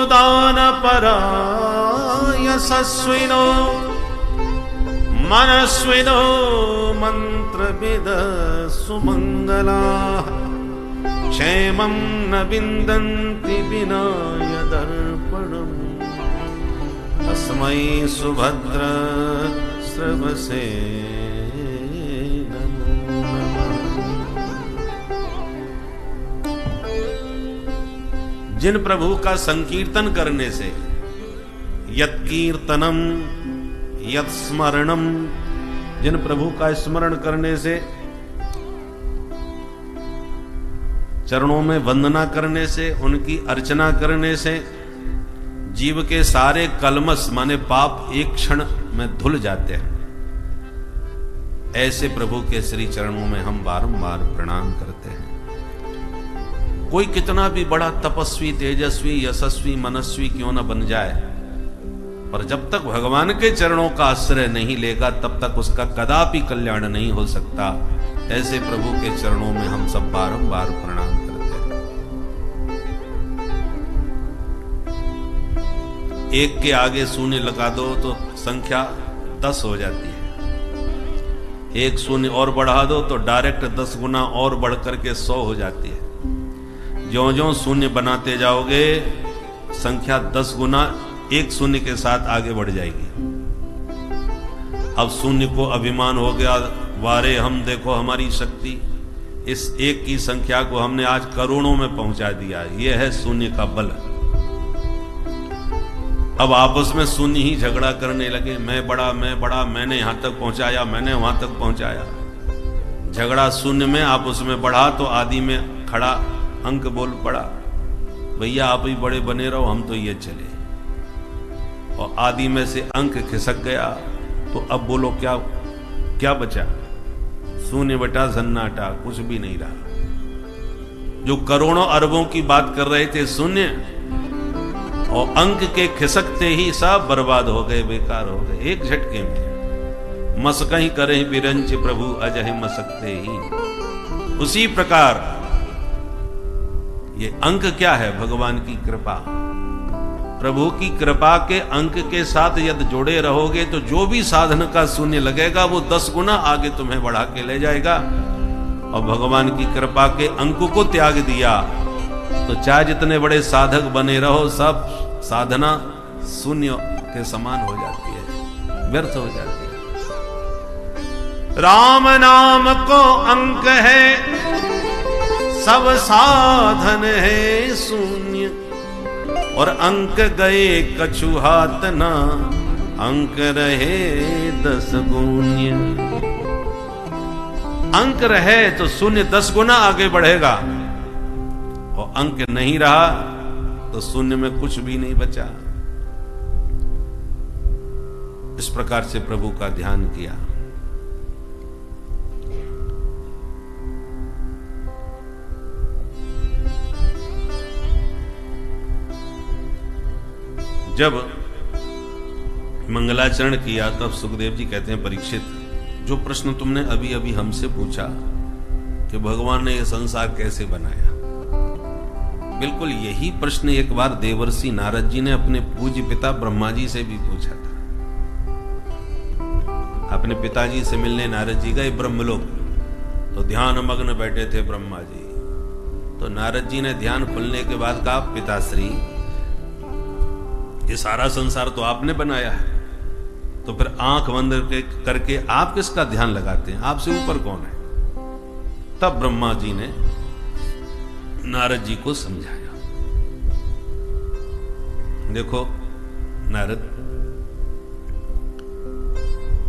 दानपरा यशस्विनो मनस्विनो मंत्रविद सुमंगलाः क्षेमं न विन्दन्ति विना यदर्पणम् तस्मै सुभद्र स्रवसे नमो नमः। जिन प्रभु का संकीर्तन करने से यत् कीर्तनम यत् स्मरणम, जिन प्रभु का स्मरण करने से, चरणों में वंदना करने से, उनकी अर्चना करने से जीव के सारे कलमश माने पाप एक क्षण में धुल जाते हैं। ऐसे प्रभु के श्री चरणों में हम बारंबार प्रणाम करते हैं। कोई कितना भी बड़ा तपस्वी, तेजस्वी, यशस्वी, मनस्वी क्यों न बन जाए, पर जब तक भगवान के चरणों का आश्रय नहीं लेगा तब तक उसका कदापि कल्याण नहीं हो सकता। ऐसे प्रभु के चरणों में हम सब बारंबार प्रणाम करते हैं। एक के आगे शून्य लगा दो तो संख्या 10 हो जाती है, एक शून्य और बढ़ा दो तो डायरेक्ट 10 गुना और बढ़ करके 100 हो जाती है। ज्यों ज्यों शून्य बनाते जाओगे संख्या 10 गुना एक शून्य के साथ आगे बढ़ जाएगी। अब शून्य को अभिमान हो गया, वारे हम देखो हमारी शक्ति, इस एक की संख्या को हमने आज करोड़ों में पहुंचा दिया। यह है शून्य का बल। अब आपस में शून्य ही झगड़ा करने लगे, मैं बड़ा, मैंने यहां तक पहुंचाया, मैंने वहां तक पहुंचाया। झगड़ा शून्य में, आप उसमें बढ़ा तो आदि में खड़ा अंक बोल पड़ा, भैया आप ही बड़े बने रहो, हम तो ये चले। और आदि में से अंक खिसक गया तो अब बोलो क्या क्या बचा? शून्य बटा सन्नाटा, कुछ भी नहीं रहा। जो करोड़ों अरबों की बात कर रहे थे शून्य, और अंक के खिसकते ही सब बर्बाद हो गए, बेकार हो गए एक झटके में। मसकहीं करें बिरंच प्रभु अजह मसकते ही। उसी प्रकार ये अंक क्या है? भगवान की कृपा। प्रभु की कृपा के अंक के साथ यदि जोड़े रहोगे तो जो भी साधन का शून्य लगेगा वो 10 गुना आगे तुम्हें बढ़ा के ले जाएगा। और भगवान की कृपा के अंक को त्याग दिया तो चाहे जितने बड़े साधक बने रहो, सब साधना शून्य के समान हो जाती है, व्यर्थ हो जाती है। राम नाम को अंक है, सब साधन है शून्य। और अंक गए कछु हाथ ना, अंक रहे 10 गुण्य। अंक रहे तो शून्य 10 गुना आगे बढ़ेगा, और अंक नहीं रहा तो शून्य में कुछ भी नहीं बचा। इस प्रकार से प्रभु का ध्यान किया। जब मंगलाचरण किया तब सुखदेव जी कहते हैं, परीक्षित, जो प्रश्न तुमने अभी अभी हमसे पूछा कि भगवान ने यह संसार कैसे बनाया, बिल्कुल यही प्रश्न एक बार देवर्षि नारद जी ने अपने पूज्य पिता ब्रह्मा जी से भी पूछा था। अपने पिताजी से मिलने नारद जी गए ब्रह्मलोक, तो ध्यान मग्न बैठे थे ब्रह्मा जी। तो नारद जी ने ध्यान खुलने के बाद कहा, पिताश्री ये सारा संसार तो आपने बनाया है, तो फिर आंख बंद करके आप किसका ध्यान लगाते हैं? आपसे ऊपर कौन है? तब ब्रह्मा जी ने नारद जी को समझाया। देखो नारद,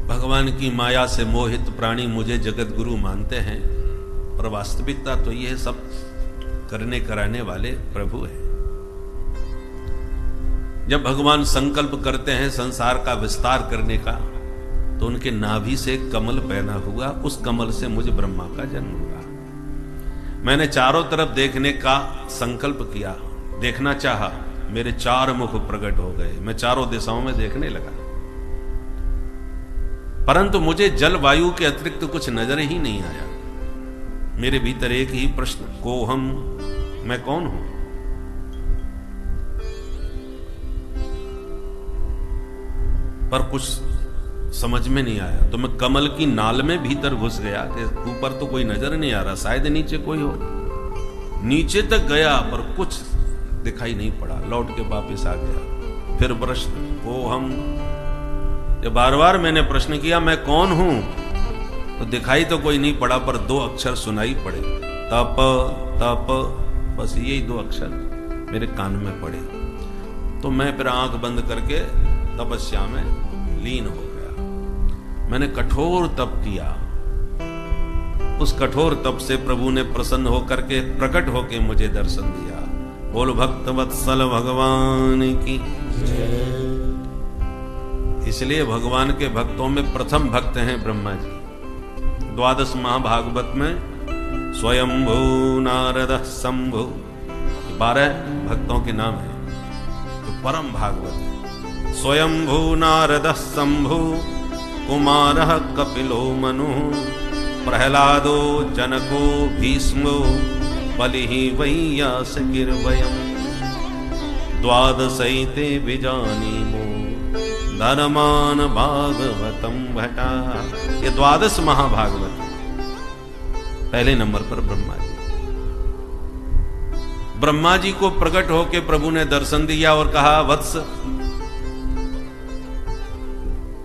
भगवान की माया से मोहित प्राणी मुझे जगत गुरु मानते हैं, और वास्तविकता तो यह सब करने कराने वाले प्रभु हैं। जब भगवान संकल्प करते हैं संसार का विस्तार करने का, तो उनके नाभि से कमल पैदा हुआ, उस कमल से मुझे ब्रह्मा का जन्म हुआ। मैंने चारों तरफ देखने का संकल्प किया, देखना चाहा, मेरे 4 मुख प्रकट हो गए, मैं चारों दिशाओं में देखने लगा, परंतु मुझे जल वायु के अतिरिक्त कुछ नजर ही नहीं आया। मेरे भीतर एक ही प्रश्न, को हम, मैं कौन हूं? पर कुछ समझ में नहीं आया। तो मैं कमल की नाल में भीतर घुस गया कि ऊपर तो कोई नजर नहीं आ रहा, शायद नीचे कोई हो। नीचे तक गया पर कुछ दिखाई नहीं पड़ा, लौट के वापस आ गया। फिर प्रश्न, वो हम, जब बार बार मैंने प्रश्न किया मैं कौन हूं, तो दिखाई तो कोई नहीं पड़ा, पर 2 अक्षर सुनाई पड़े, तप तप, बस यही 2 अक्षर मेरे कान में पड़े। तो मैं फिर आंख बंद करके तपस्या में लीन हो गया। मैंने कठोर तप किया, उस कठोर तप से प्रभु ने प्रसन्न होकर के प्रकट होकर मुझे दर्शन दिया। बोल भक्त वत्सल भगवान की। इसलिए भगवान के भक्तों में प्रथम भक्त हैं ब्रह्मा जी। द्वादश महाभागवत में स्वयंभू नारद शंभु 12 भक्तों के नाम है, तो परम भागवत है। स्वयंभू नारद शंभु कुमारः कपिलो मनु प्रहलादो जनको भीष्मो बलिः वैयासकिर्वयम् द्वादशैते विजानीमो धर्मान भागवतम भटा। ये द्वादश महाभागवत। पहले नंबर पर ब्रह्मा जी को प्रकट होकर प्रभु ने दर्शन दिया और कहा, वत्स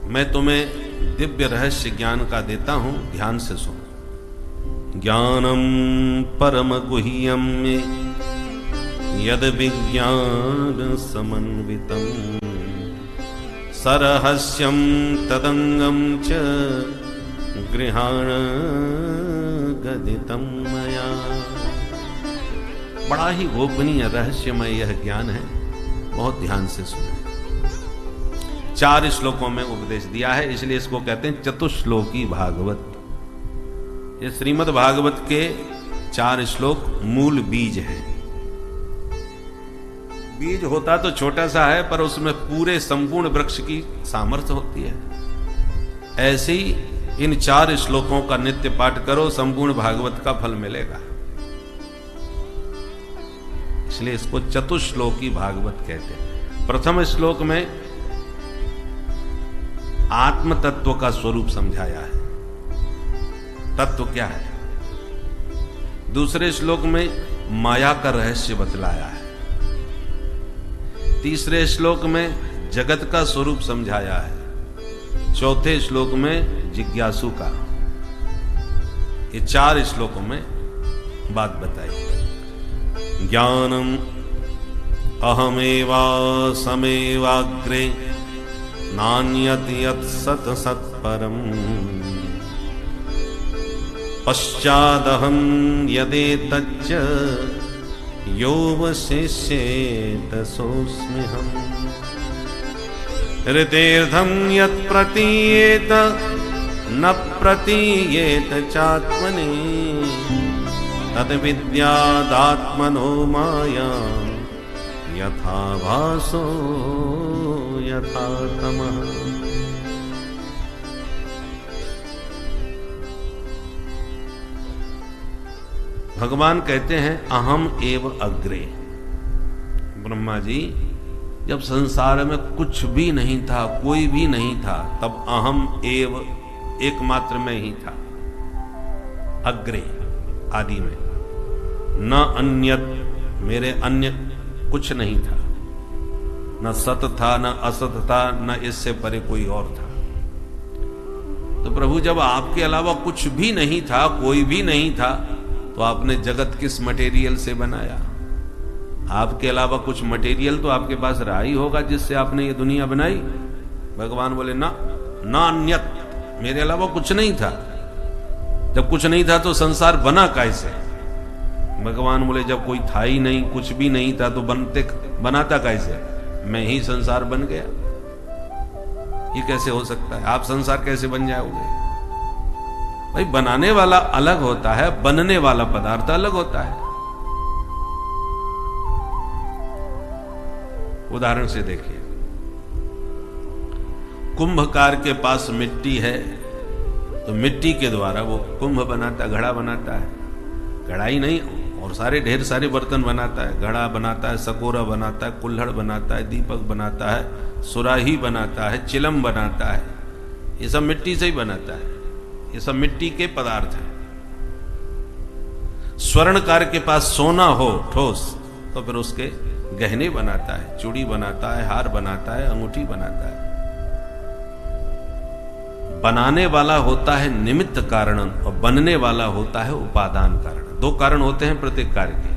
मैं तुम्हें दिव्य रहस्य ज्ञान का देता हूं, ध्यान से सुनो। ज्ञानम परम गुह्यम यद विज्ञान समन्वितम सरहस्यम तदंगम च गृहाण गदितम मया। बड़ा ही गोपनीय रहस्यमय यह ज्ञान है, बहुत ध्यान से सुने। 4 श्लोकों में उपदेश दिया है, इसलिए इसको कहते हैं चतुश्लोकी भागवत। ये श्रीमद् भागवत के 4 श्लोक मूल बीज है। बीज होता तो छोटा सा है, पर उसमें पूरे संपूर्ण वृक्ष की सामर्थ्य होती है। ऐसे ही इन 4 श्लोकों का नित्य पाठ करो, संपूर्ण भागवत का फल मिलेगा। इसलिए इसको चतुश्लोकी भागवत कहते हैं। प्रथम श्लोक में आत्म तत्व का स्वरूप समझाया है, तत्व क्या है। दूसरे श्लोक में माया का रहस्य बतलाया है। तीसरे श्लोक में जगत का स्वरूप समझाया है। चौथे श्लोक में जिज्ञासु का। ये 4 श्लोकों में बात बताई। ज्ञानम अहमेवा समेवाग्रे नान्यत यत् सत सत्परम पश्चादहं यदेतच्च योऽवशिष्येत सोऽस्म्यहम् ऋतेर्धं यत् प्रतीयेत न प्रतीयेत चात्मनि तद्विद्यादात्मनो माया यथा भासो यथा तमः। भगवान कहते हैं अहम एव अग्रे। ब्रह्मा जी जब संसार में कुछ भी नहीं था, कोई भी नहीं था, तब अहम एव एकमात्र में ही था। अग्रे आदि में, न अन्यत मेरे अन्य कुछ नहीं था, न सत था न असत था, न इससे परे कोई और था। तो प्रभु जब आपके अलावा कुछ भी नहीं था, कोई भी नहीं था, तो आपने जगत किस मटेरियल से बनाया? आपके अलावा कुछ मटेरियल तो आपके पास रहा ही होगा जिससे आपने ये दुनिया बनाई। भगवान बोले ना अन्यत, मेरे अलावा कुछ नहीं था। जब कुछ नहीं था तो संसार बना कैसे? भगवान बोले जब कोई था ही नहीं, कुछ भी नहीं था, तो बनाता कैसे? मैं ही संसार बन गया। ये कैसे हो सकता है? आप संसार कैसे बन जाओगे? भाई बनाने वाला अलग होता है, बनने वाला पदार्थ अलग होता है। उदाहरण से देखिए, कुंभकार के पास मिट्टी है, तो मिट्टी के द्वारा वो कुंभ बनाता है, घड़ा बनाता है। घड़ा ही नहीं और ढेर सारे बर्तन बनाता है। घड़ा बनाता है, सकोरा बनाता है, कुल्हड़ बनाता है, दीपक बनाता है, सुराही बनाता है, चिलम बनाता है। ये सब मिट्टी से ही बनाता है। ये सब मिट्टी के पदार्थ हैं। स्वर्णकार के पास सोना हो ठोस, तो फिर उसके गहने बनाता है, चूड़ी बनाता है, हार बनाता है, अंगूठी बनाता है। बनाने वाला होता है निमित्त कारण और बनने वाला होता है उपादान कारण। 2 कारण होते हैं प्रत्येक कार्य के।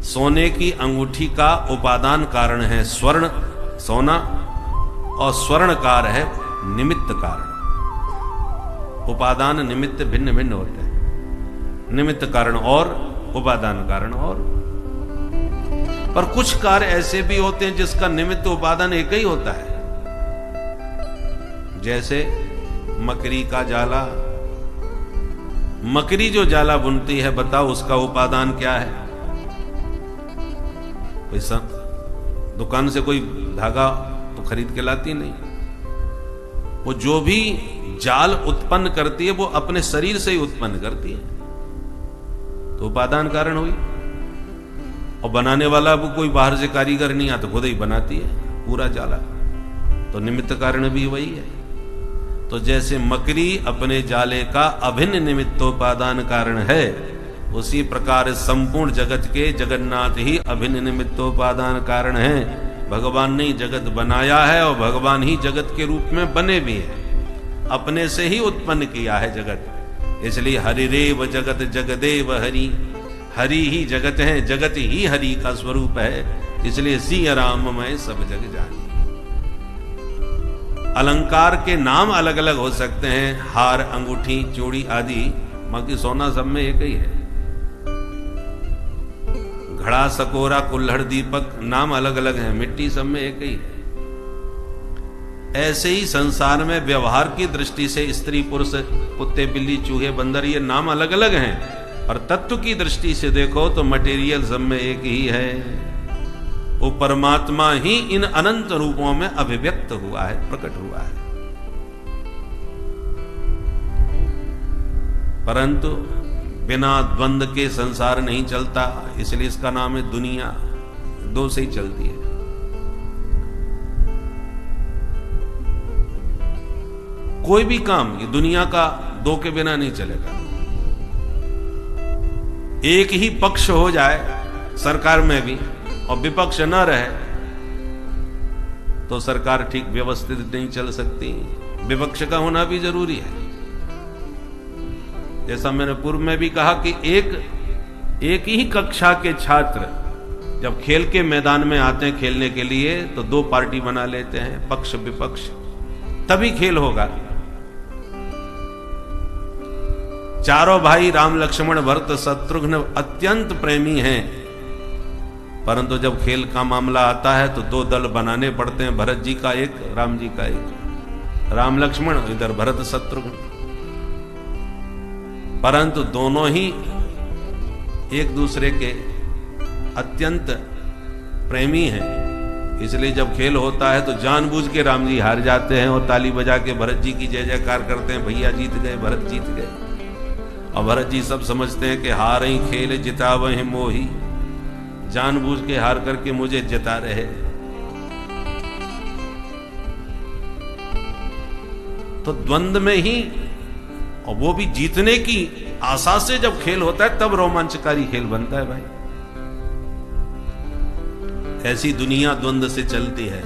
सोने की अंगूठी का उपादान कारण है स्वर्ण, सोना, और स्वर्णकार है निमित्त कारण। उपादान निमित्त भिन्न भिन्न होते हैं, निमित्त कारण और उपादान कारण और। पर कुछ कार्य ऐसे भी होते हैं जिसका निमित्त उपादान एक ही होता है, जैसे मकड़ी का जाला। मकड़ी जो जाला बुनती है, बताओ उसका उपादान क्या है? पैसा, दुकान से कोई धागा तो खरीद के लाती नहीं। वो जो भी जाल उत्पन्न करती है वो अपने शरीर से ही उत्पन्न करती है, तो उपादान कारण हुई। और बनाने वाला वो कोई बाहर से कारीगर नहीं आता, खुद ही बनाती है पूरा जाला, तो निमित्त कारण भी वही है। तो जैसे मकड़ी अपने जाले का अभिन्न निमित्तोपादान कारण है, उसी प्रकार संपूर्ण जगत के जगन्नाथ ही अभिन्न निमित्तोपादान कारण है। भगवान ने जगत बनाया है और भगवान ही जगत के रूप में बने भी हैं, अपने से ही उत्पन्न किया है जगत। इसलिए हरिरेव जगत जगदेव हरि, हरि ही जगत है, जगत ही हरि का स्वरूप है। इसलिए सिया राम मैं सब जग जानी। अलंकार के नाम अलग अलग हो सकते हैं, हार, अंगूठी, चूड़ी आदि, बाकी सोना सब में एक ही है। घड़ा, सकोरा, कुल्हड़, दीपक नाम अलग अलग हैं, मिट्टी सब में एक ही है। ऐसे ही संसार में व्यवहार की दृष्टि से स्त्री पुरुष, कुत्ते बिल्ली चूहे बंदर, ये नाम अलग अलग हैं, और तत्व की दृष्टि से देखो तो मटेरियल सब में एक ही है। वो परमात्मा ही इन अनंत रूपों में अभिव्यक्त हुआ है, प्रकट हुआ है। परंतु बिना द्वंद के संसार नहीं चलता, इसलिए इसका नाम है दुनिया। दो से ही चलती है। कोई भी काम ये दुनिया का दो के बिना नहीं चलेगा। एक ही पक्ष हो जाए सरकार में भी और विपक्ष न रहे तो सरकार ठीक व्यवस्थित नहीं चल सकती। विपक्ष का होना भी जरूरी है। जैसा मैंने पूर्व में भी कहा कि एक ही कक्षा के छात्र जब खेल के मैदान में आते हैं खेलने के लिए तो दो पार्टी बना लेते हैं, पक्ष विपक्ष, तभी खेल होगा। चारों भाई राम लक्ष्मण भरत शत्रुघ्न अत्यंत प्रेमी हैं, परंतु जब खेल का मामला आता है तो दो दल बनाने पड़ते हैं, भरत जी का एक, राम जी का एक। राम लक्ष्मण, इधर भरत शत्रुघ्न। परंतु दोनों ही एक दूसरे के अत्यंत प्रेमी हैं, इसलिए जब खेल होता है तो जानबूझ के राम जी हार जाते हैं और ताली बजा के भरत जी की जय जयकार करते हैं, भैया जीत गए, भरत जीत गए। और भरत जी सब समझते हैं कि हार ही खेल जितावहि मोही, जानबूझ के हार करके मुझे जिता रहे। तो द्वंद्व में ही, और वो भी जीतने की आशा से जब खेल होता है तब रोमांचकारी खेल बनता है भाई। ऐसी दुनिया द्वंद्व से चलती है।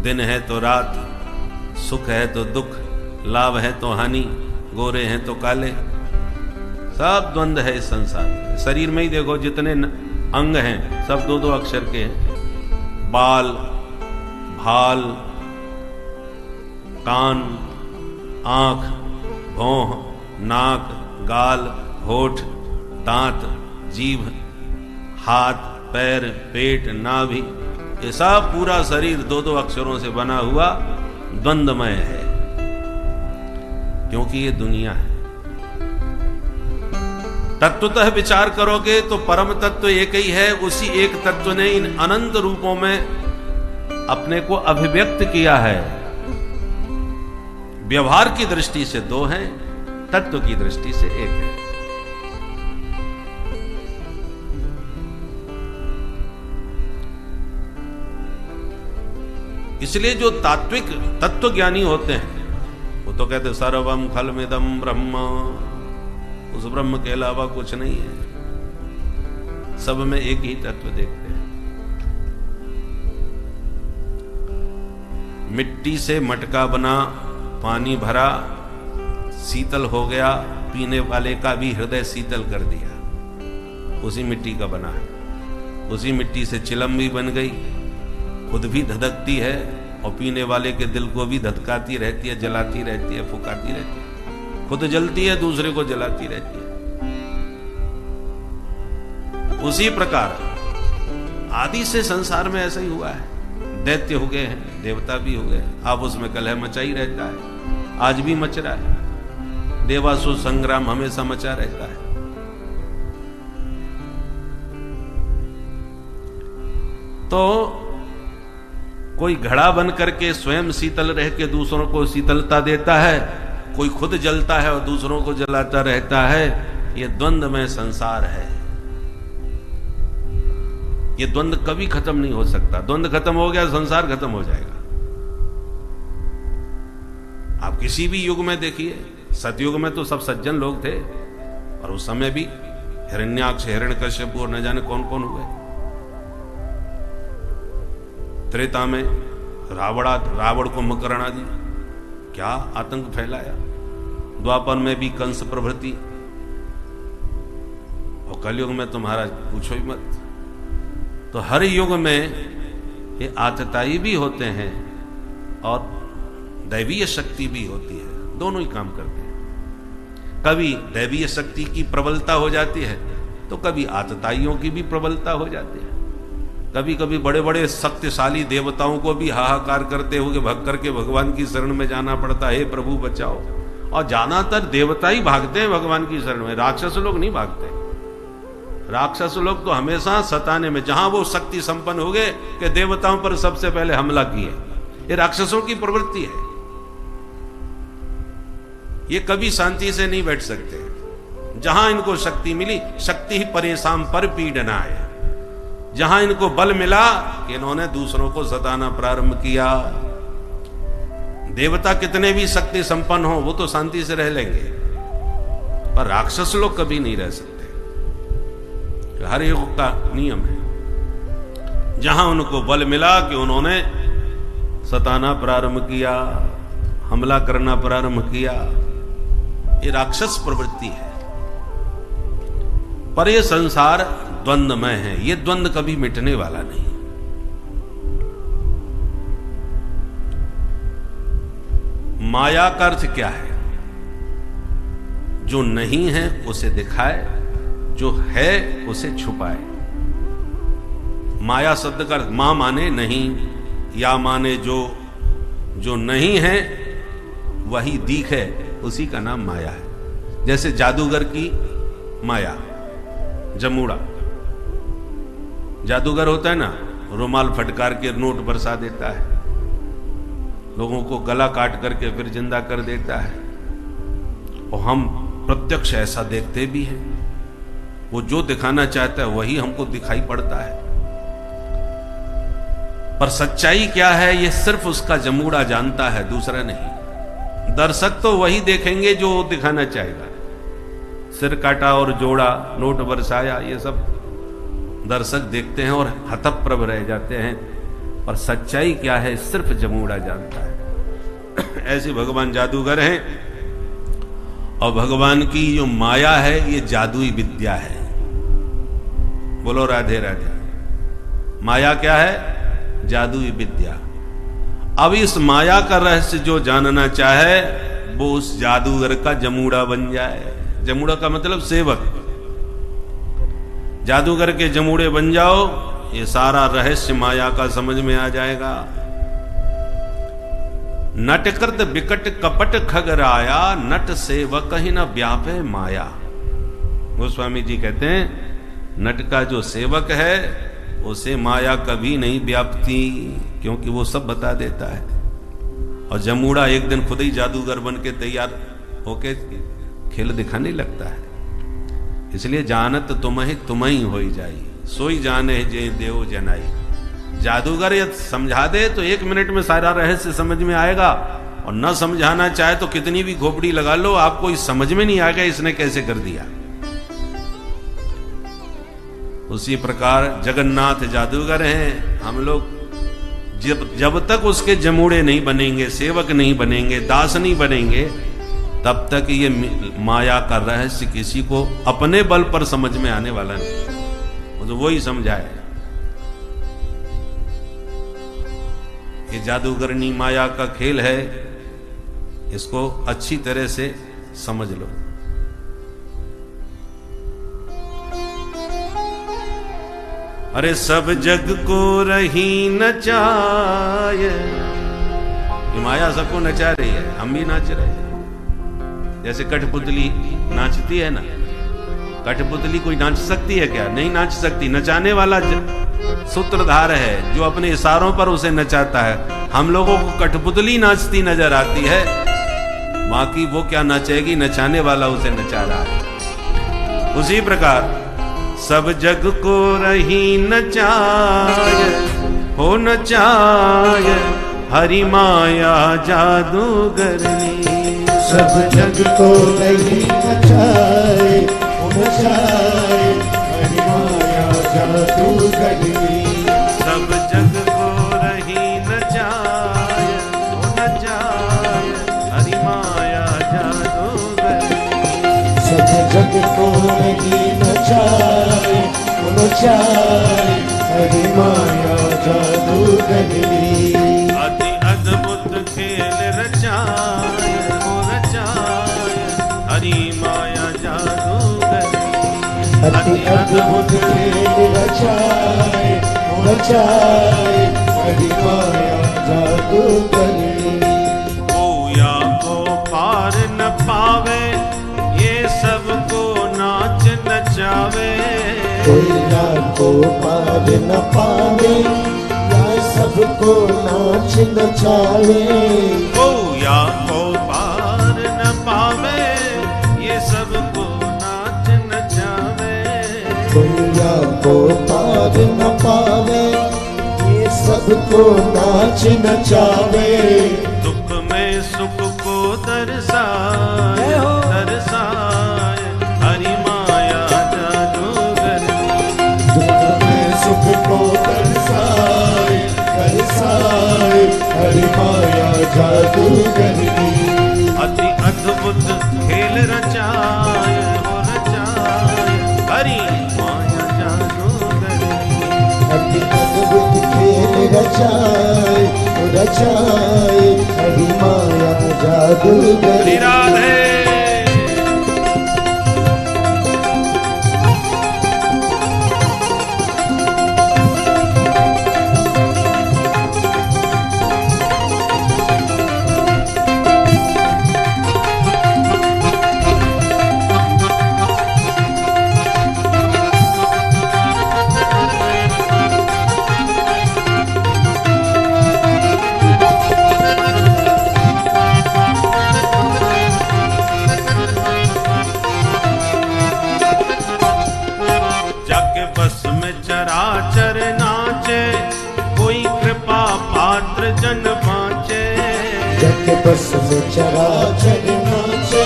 दिन है तो रात, सुख है तो दुख, लाभ है तो हानि, गोरे हैं तो काले, सब द्वंद्व है इस संसार में। शरीर में ही देखो जितने अंग हैं सब दो दो अक्षर के हैं। बाल, भाल, कान, आंख, भौं, नाक, गाल, होठ, दांत, जीभ, हाथ, पैर, पेट, नाभि, ये सब पूरा शरीर दो दो अक्षरों से बना हुआ द्वंद्वमय है, क्योंकि ये दुनिया है। तत्वतः विचार करोगे तो परम तत्व एक ही है। उसी एक तत्व ने इन अनंत रूपों में अपने को अभिव्यक्त किया है। व्यवहार की दृष्टि से दो हैं, तत्व की दृष्टि से एक है। इसलिए जो तात्विक तत्वज्ञानी होते हैं वो तो कहते सर्वम खलमिदं ब्रह्म, उस ब्रह्म के अलावा कुछ नहीं है, सब में एक ही तत्व देखते हैं। मिट्टी से मटका बना, पानी भरा, शीतल हो गया, पीने वाले का भी हृदय शीतल कर दिया, उसी मिट्टी का बना है। उसी मिट्टी से चिलम भी बन गई, खुद भी धधकती है और पीने वाले के दिल को भी धधकाती रहती है, जलाती रहती है, फुकाती रहती है। खुद जलती है, दूसरे को जलाती रहती है। उसी प्रकार आदि से संसार में ऐसा ही हुआ है। दैत्य हो गए हैं, देवता भी हो गए, आपस में कलह मचा ही रहता है, आज भी मच रहा है। देवासुर संग्राम हमेशा मचा रहता है। तो कोई घड़ा बन करके स्वयं शीतल रह के दूसरों को शीतलता देता है, कोई खुद जलता है और दूसरों को जलाता रहता है। ये द्वंद्व में संसार है। ये द्वंद्व कभी खत्म नहीं हो सकता। द्वंद्व खत्म हो गया, संसार खत्म हो जाएगा। आप किसी भी युग में देखिए, सतयुग में तो सब सज्जन लोग थे, और उस समय भी हिरण्याक्ष, हिरण्यकश्यप और न जाने कौन कौन हुए। त्रेता में रावण को मकरण आदि क्या आतंक फैलाया। द्वापर में भी कंस प्रभृति, और कलयुग में तो महाराज पूछो ही मत। तो हर युग में ये आतताई भी होते हैं और दैवीय शक्ति भी होती है, दोनों ही काम करते हैं। कभी दैवीय शक्ति की प्रबलता हो जाती है तो कभी आतताइयों की भी प्रबलता हो जाती है। कभी कभी बड़े बड़े शक्तिशाली देवताओं को भी हाहाकार करते हुए भग करके भगवान की शरण में जाना पड़ता है, हे प्रभु बचाओ। और ज्यादातर देवता ही भागते हैं भगवान की शरण में, राक्षस लोग नहीं भागते। राक्षस लोग तो हमेशा सताने में, जहां वो शक्ति संपन्न हो गए कि देवताओं पर सबसे पहले हमला किए। ये राक्षसों की प्रवृत्ति है। ये कभी शांति से नहीं बैठ सकते। जहां इनको शक्ति मिली, शक्ति ही परेशान पर पीड़ना है। जहां इनको बल मिला कि इन्होंने दूसरों को सताना प्रारंभ किया। देवता कितने भी शक्ति संपन्न हो, वो तो शांति से रह लेंगे, पर राक्षस लोग कभी नहीं रह सकते। हर युग का नियम है। जहां उनको बल मिला कि उन्होंने सताना प्रारंभ किया, हमला करना प्रारंभ किया। ये राक्षस प्रवृत्ति है। पर यह संसार द्वंद्वमय है। ये द्वंद्व कभी मिटने वाला नहीं। माया का अर्थ क्या है? जो नहीं है उसे दिखाए, जो है उसे छुपाए। माया शब्द का मां माने नहीं, या माने जो नहीं है वही दिखे, उसी का नाम माया है। जैसे जादूगर की माया, जमूड़ा जादूगर होता है ना, रुमाल फटकार के नोट बरसा देता है, लोगों को गला काट करके फिर जिंदा कर देता है। और हम प्रत्यक्ष ऐसा देखते भी हैं। वो जो दिखाना चाहता है वही हमको दिखाई पड़ता है। पर सच्चाई क्या है ये सिर्फ उसका जमूड़ा जानता है, दूसरा नहीं। दर्शक तो वही देखेंगे जो वो दिखाना चाहेगा। सिर काटा और जोड़ा, नोट बरसाया, ये सब दर्शक देखते हैं और हतप्रभ रह जाते हैं। पर सच्चाई क्या है सिर्फ जमूड़ा जानता है। ऐसे भगवान जादूगर हैं। और भगवान की जो माया है ये जादुई विद्या है। बोलो राधे राधे। माया क्या है? जादुई विद्या। अब इस माया का रहस्य जो जानना चाहे वो उस जादूगर का जमूड़ा बन जाए। जमूड़ा का मतलब सेवक। जादूगर के जमूड़े बन जाओ, ये सारा रहस्य माया का समझ में आ जाएगा। नटकृत बिकट कपट खगराया, नट सेवक ही न व्यापे माया। गोस्वामी जी कहते हैं नट का जो सेवक है उसे माया कभी नहीं व्यापती, क्योंकि वो सब बता देता है। और जमूड़ा एक दिन खुद ही जादूगर बन के तैयार होके खेल दिखाने लगता है। इसलिए जानत तुम ही हो जाई, सोई जाने जे देव जनाई। जादूगर यदि समझा दे तो 1 मिनट में सारा रहस्य समझ में आएगा, और न समझाना चाहे तो कितनी भी खोपड़ी लगा लो, आपको इस समझ में नहीं आएगा इसने कैसे कर दिया। उसी प्रकार जगन्नाथ जादूगर हैं। हम लोग जब तक उसके जमूड़े नहीं बनेंगे, सेवक नहीं बनेंगे, दास नहीं बनेंगे, तब तक ये माया का रहस्य किसी को अपने बल पर समझ में आने वाला नहीं। तो वही समझाए कि जादूगरनी माया का खेल है, इसको अच्छी तरह से समझ लो। अरे सब जग को रही नचाए, ये माया सबको नचा रही है, हम भी नाच रहे हैं। जैसे कठपुतली नाचती है ना, कठपुतली कोई नाच सकती है क्या? नहीं नाच सकती। नचाने वाला सूत्रधार है जो अपने इशारों पर उसे नचाता है। हम लोगों को कठपुतली नाचती नजर आती है, बाकी वो क्या नाचेगी, नचाने वाला उसे नचा रहा है। उसी प्रकार सब जग को रही नचाए, हो नचाए हरि माया जादूगरनी। सब जग को रही नचाए, हो नचाए हरि माया जादूगरनी। सब जग को रही नचाए, हो नचाए हरि माया जादूगरनी। सब जग को रही नचाए, हो नचाए हरि माया जादूगरनी। अति अद्भुत खेल रचाए, हो रचाए हरि माया जादूगरनी। अति अद्भुत खेल रचाए, हो रचाए हरि माया जादूगरनी। कोया को पार न पावे, ये सबको नाच नचावे। कोयला को पार न पावे, या सबको नाच नचावे। कोया को पार न पावे, ये सबको नाच नचावे। कोयला को पार न पावे, ये सबको नाच नचावे। दुख में सुख को दर्शाए, दर्शाए हरि माया जादूगरनी। दुख में सुख को दर्शाए, दर्शाए हरि माया जादूगरनी। अति अद्भुत खेल रचाए, हो रचाए हरि माया जादूगरनी। अति अद्भुत खेल रचाए, रचाए हरि माया जादूगरनी। राधे जाके बस में चराचर नाचे, कोई कृपा पात्र जन बाँचे। जग बस में चराचर नाचे,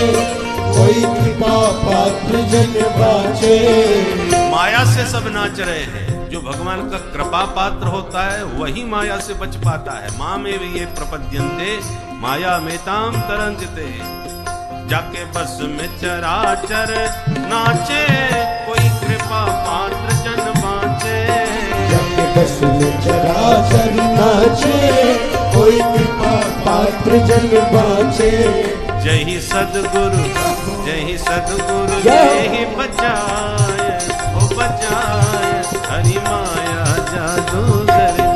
कोई कृपा पात्र जन बाचे। माया से सब नाच रहे हैं, जो भगवान का कृपा पात्र होता है वही माया से बच पाता है। माँ में भी ये प्रपद्यन्ते माया में ताम तरंजते। जाके बस में चराचर नाचे, कोई कृपा पात्र जन बाँचे। जग बस में चराचर नाचे, कोई कृपा पात्र जन बाचे। जय ही सद्गुरु, जय ही सद्गुरु, जय ही बचाए, ओ बचाए हरि माया जादूगरनी।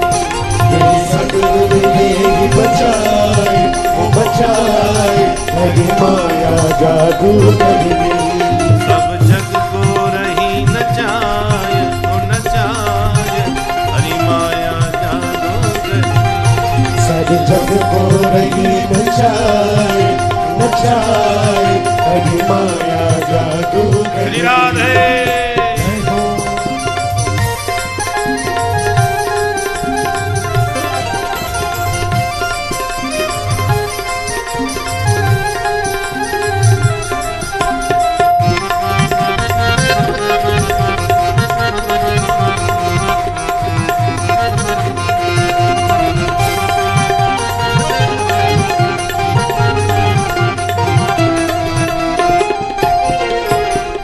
जय सद्गुरु देहि बचाए, ओ बचाए हरि माया जादूगरनी। सब जग को रही नचाए, ओ नचाए हरि माया जादूगरनी। सब जग को रही नचाए, नचाए हरि माया जादूगरनी। श्री राधे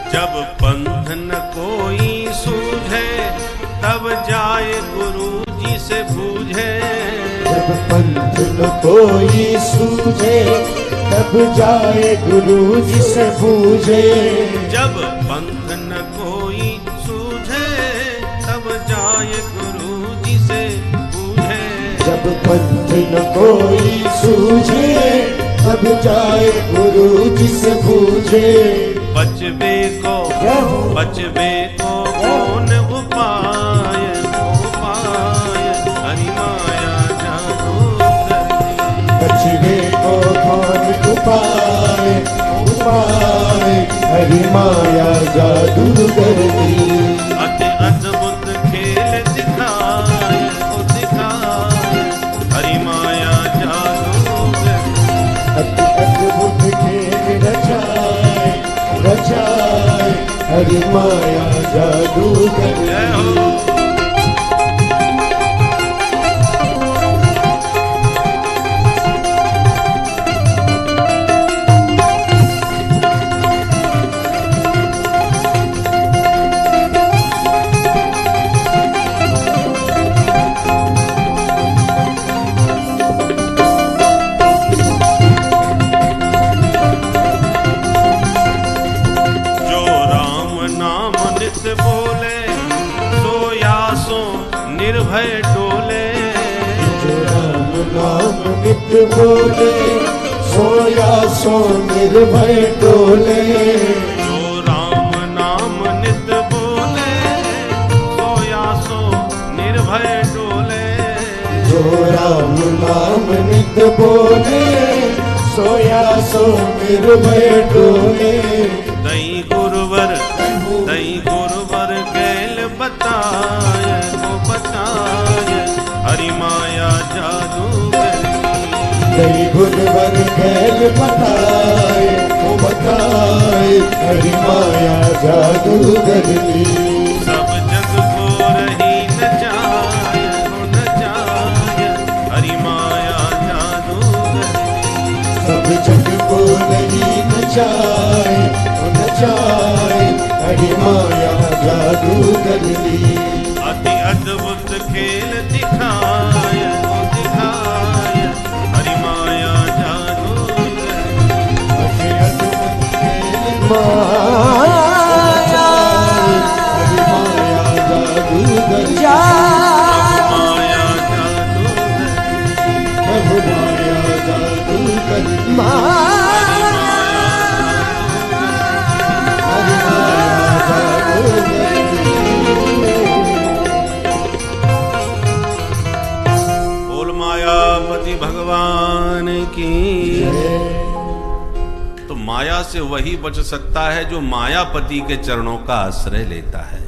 जब पंथ जब पंथ न कोई सूझे तब जाए गुरु जी से पूछे। जब पंथ न कोई सूझे तब जाए गुरु जी से पूछे। जब पंथ न कोई सूझे तब जाए गुरु जी से पूछे। बचबे को कौन उपाय, उपाय हरि माया जादू करनी। बचबे को कौन उपाय, उपाय हरि माया जादू करनी। अति अद्भुत खेल दिखाए, ओ दिखाए हरि माया जादू करनी। अति अद्भुत खेल रचाए, रचाए हरि माया जादू करनी। जय हो। निर्भय डोले। जो राम नाम नित बोले सोया सो निर्भय डोले। जो राम नाम नित बोले सोया सो निर्भय डोले। जो राम नाम नित बोले सोया सो निर्भय डोले। दई गुरुवर कैल बताए, को बताए हरि माया जादू करनी। दई गुरुवर कैल बताए, को बताए हरि माया जादू करनी। सब जग को रही नचाए, नचाए हरि माया जादू करनी। सब जग को नहीं नचाए, नचाए हरि माया जादू करनी। अति अद्भुत खेल दिखाए, ओ दिखाए हरि माया जादू करनी। अति अद्भुत खेल माया हरि माया जादू करनी। माया जादू करनी। प्रभु माया जादू करनी। हरि माया जादू करनी। बोल मायापति भगवान की। तो माया से वही बच सकता है जो मायापति के चरणों का आश्रय लेता है।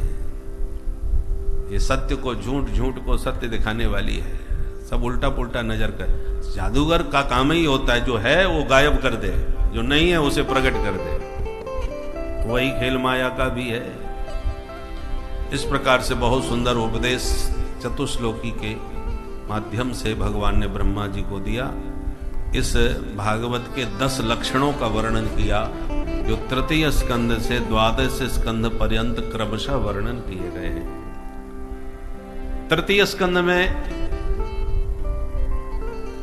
ये सत्य को झूठ, झूठ को सत्य दिखाने वाली है। सब उल्टा पुल्टा नजर कर। जादूगर का काम ही होता है जो है वो गायब कर दे, जो नहीं है उसे प्रकट कर दे। वही खेल माया का भी है। इस प्रकार से बहुत सुंदर उपदेश चतुश्लोकी के माध्यम से भगवान ने ब्रह्मा जी को दिया। इस भागवत के 10 लक्षणों का वर्णन किया जो तृतीय स्कंद से द्वादश स्कंद पर्यंत क्रमशः वर्णन किए गए हैं। तृतीय स्कंद में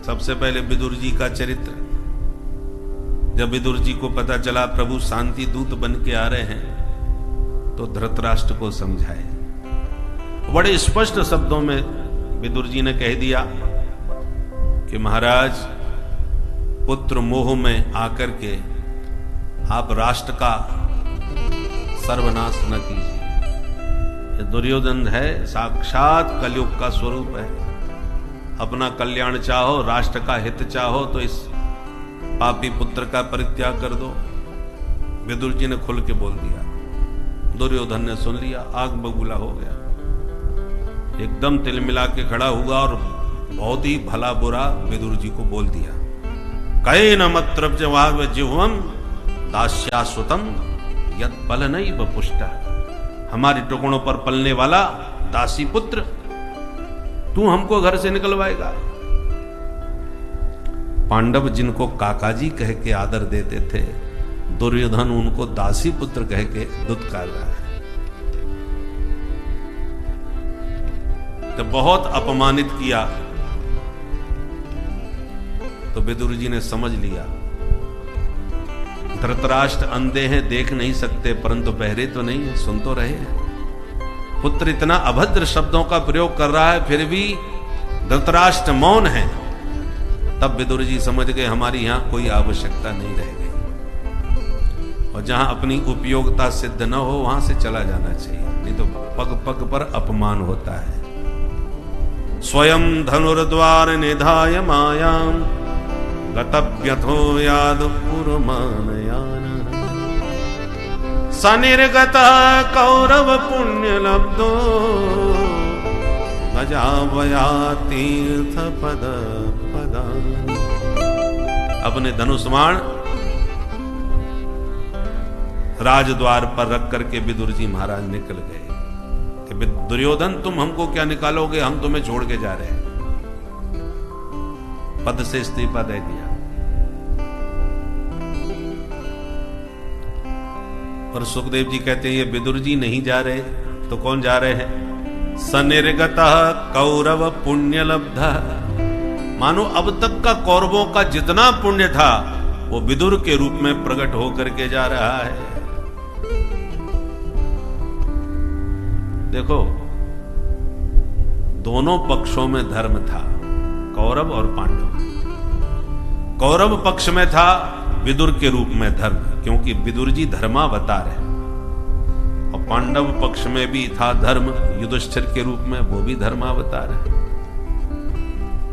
सबसे पहले विदुर जी का चरित्र। जब विदुर जी को पता चला प्रभु शांति दूत बन के आ रहे हैं तो धृतराष्ट्र को समझाए। बड़े स्पष्ट शब्दों में विदुर जी ने कह दिया कि महाराज, पुत्र मोह में आकर के आप राष्ट्र का सर्वनाश न कीजिए। ये दुर्योधन है, साक्षात कलयुग का स्वरूप है। अपना कल्याण चाहो, राष्ट्र का हित चाहो तो इस पापी पुत्र का परित्याग कर दो। विदुर जी ने खुल के बोल दिया। दुर्योधन ने सुन लिया, आग बबूला हो गया, एकदम तिलमिला के खड़ा हुआ और बहुत ही भला बुरा विदुर जी को बोल दिया। कहे न मत्रप जिह्वम दास्याश्वतम यद बल नहीं बपुष्टा। हमारे टुकड़ों पर पलने वाला दासी पुत्र, तू हमको घर से निकलवाएगा। पांडव जिनको काकाजी कह के आदर देते थे, दुर्योधन उनको दासी पुत्र कह के दुत्कार रहा है। तो बहुत अपमानित किया तो विदुर जी ने समझ लिया, धृतराष्ट्र अंधे हैं, देख नहीं सकते, परंतु बहरे तो नहीं है, सुन तो रहे हैं। पुत्र इतना अभद्र शब्दों का प्रयोग कर रहा है, फिर भी धृतराष्ट्र मौन है। तब विदुर जी समझ गए हमारी यहां कोई आवश्यकता नहीं रह गई, और जहां अपनी उपयोगिता सिद्ध न हो वहां से चला जाना चाहिए, नहीं तो पग पग पर अपमान होता है। स्वयं धनुर्द्वार निधाय मायाम गतव्यथो याद पुरमानयान सनिर्गत कौरव पुण्य लब्धो गजावया तीर्थ पद पदा। अपने धनुष्मान राजद्वार पर रख करके विदुर जी महाराज निकल गए कि दुर्योधन तुम हमको क्या निकालोगे, हम तुम्हें छोड़ के जा रहे हैं। पद से इस्तीफा दे दिया। पर सुखदेव जी कहते हैं ये विदुर जी नहीं जा रहे, तो कौन जा रहे हैं? सनिर्गतः कौरव पुण्य लब्धा। मानो अब तक का कौरवों का जितना पुण्य था वो विदुर के रूप में प्रकट होकर के जा रहा है। देखो, दोनों पक्षों में धर्म था, कौरव और पांडव। कौरव पक्ष में था विदुर के रूप में धर्म, क्योंकि विदुर जी धर्मावतार है, और पांडव पक्ष में भी था धर्म युधिष्ठिर के रूप में, वो भी धर्मावतार है।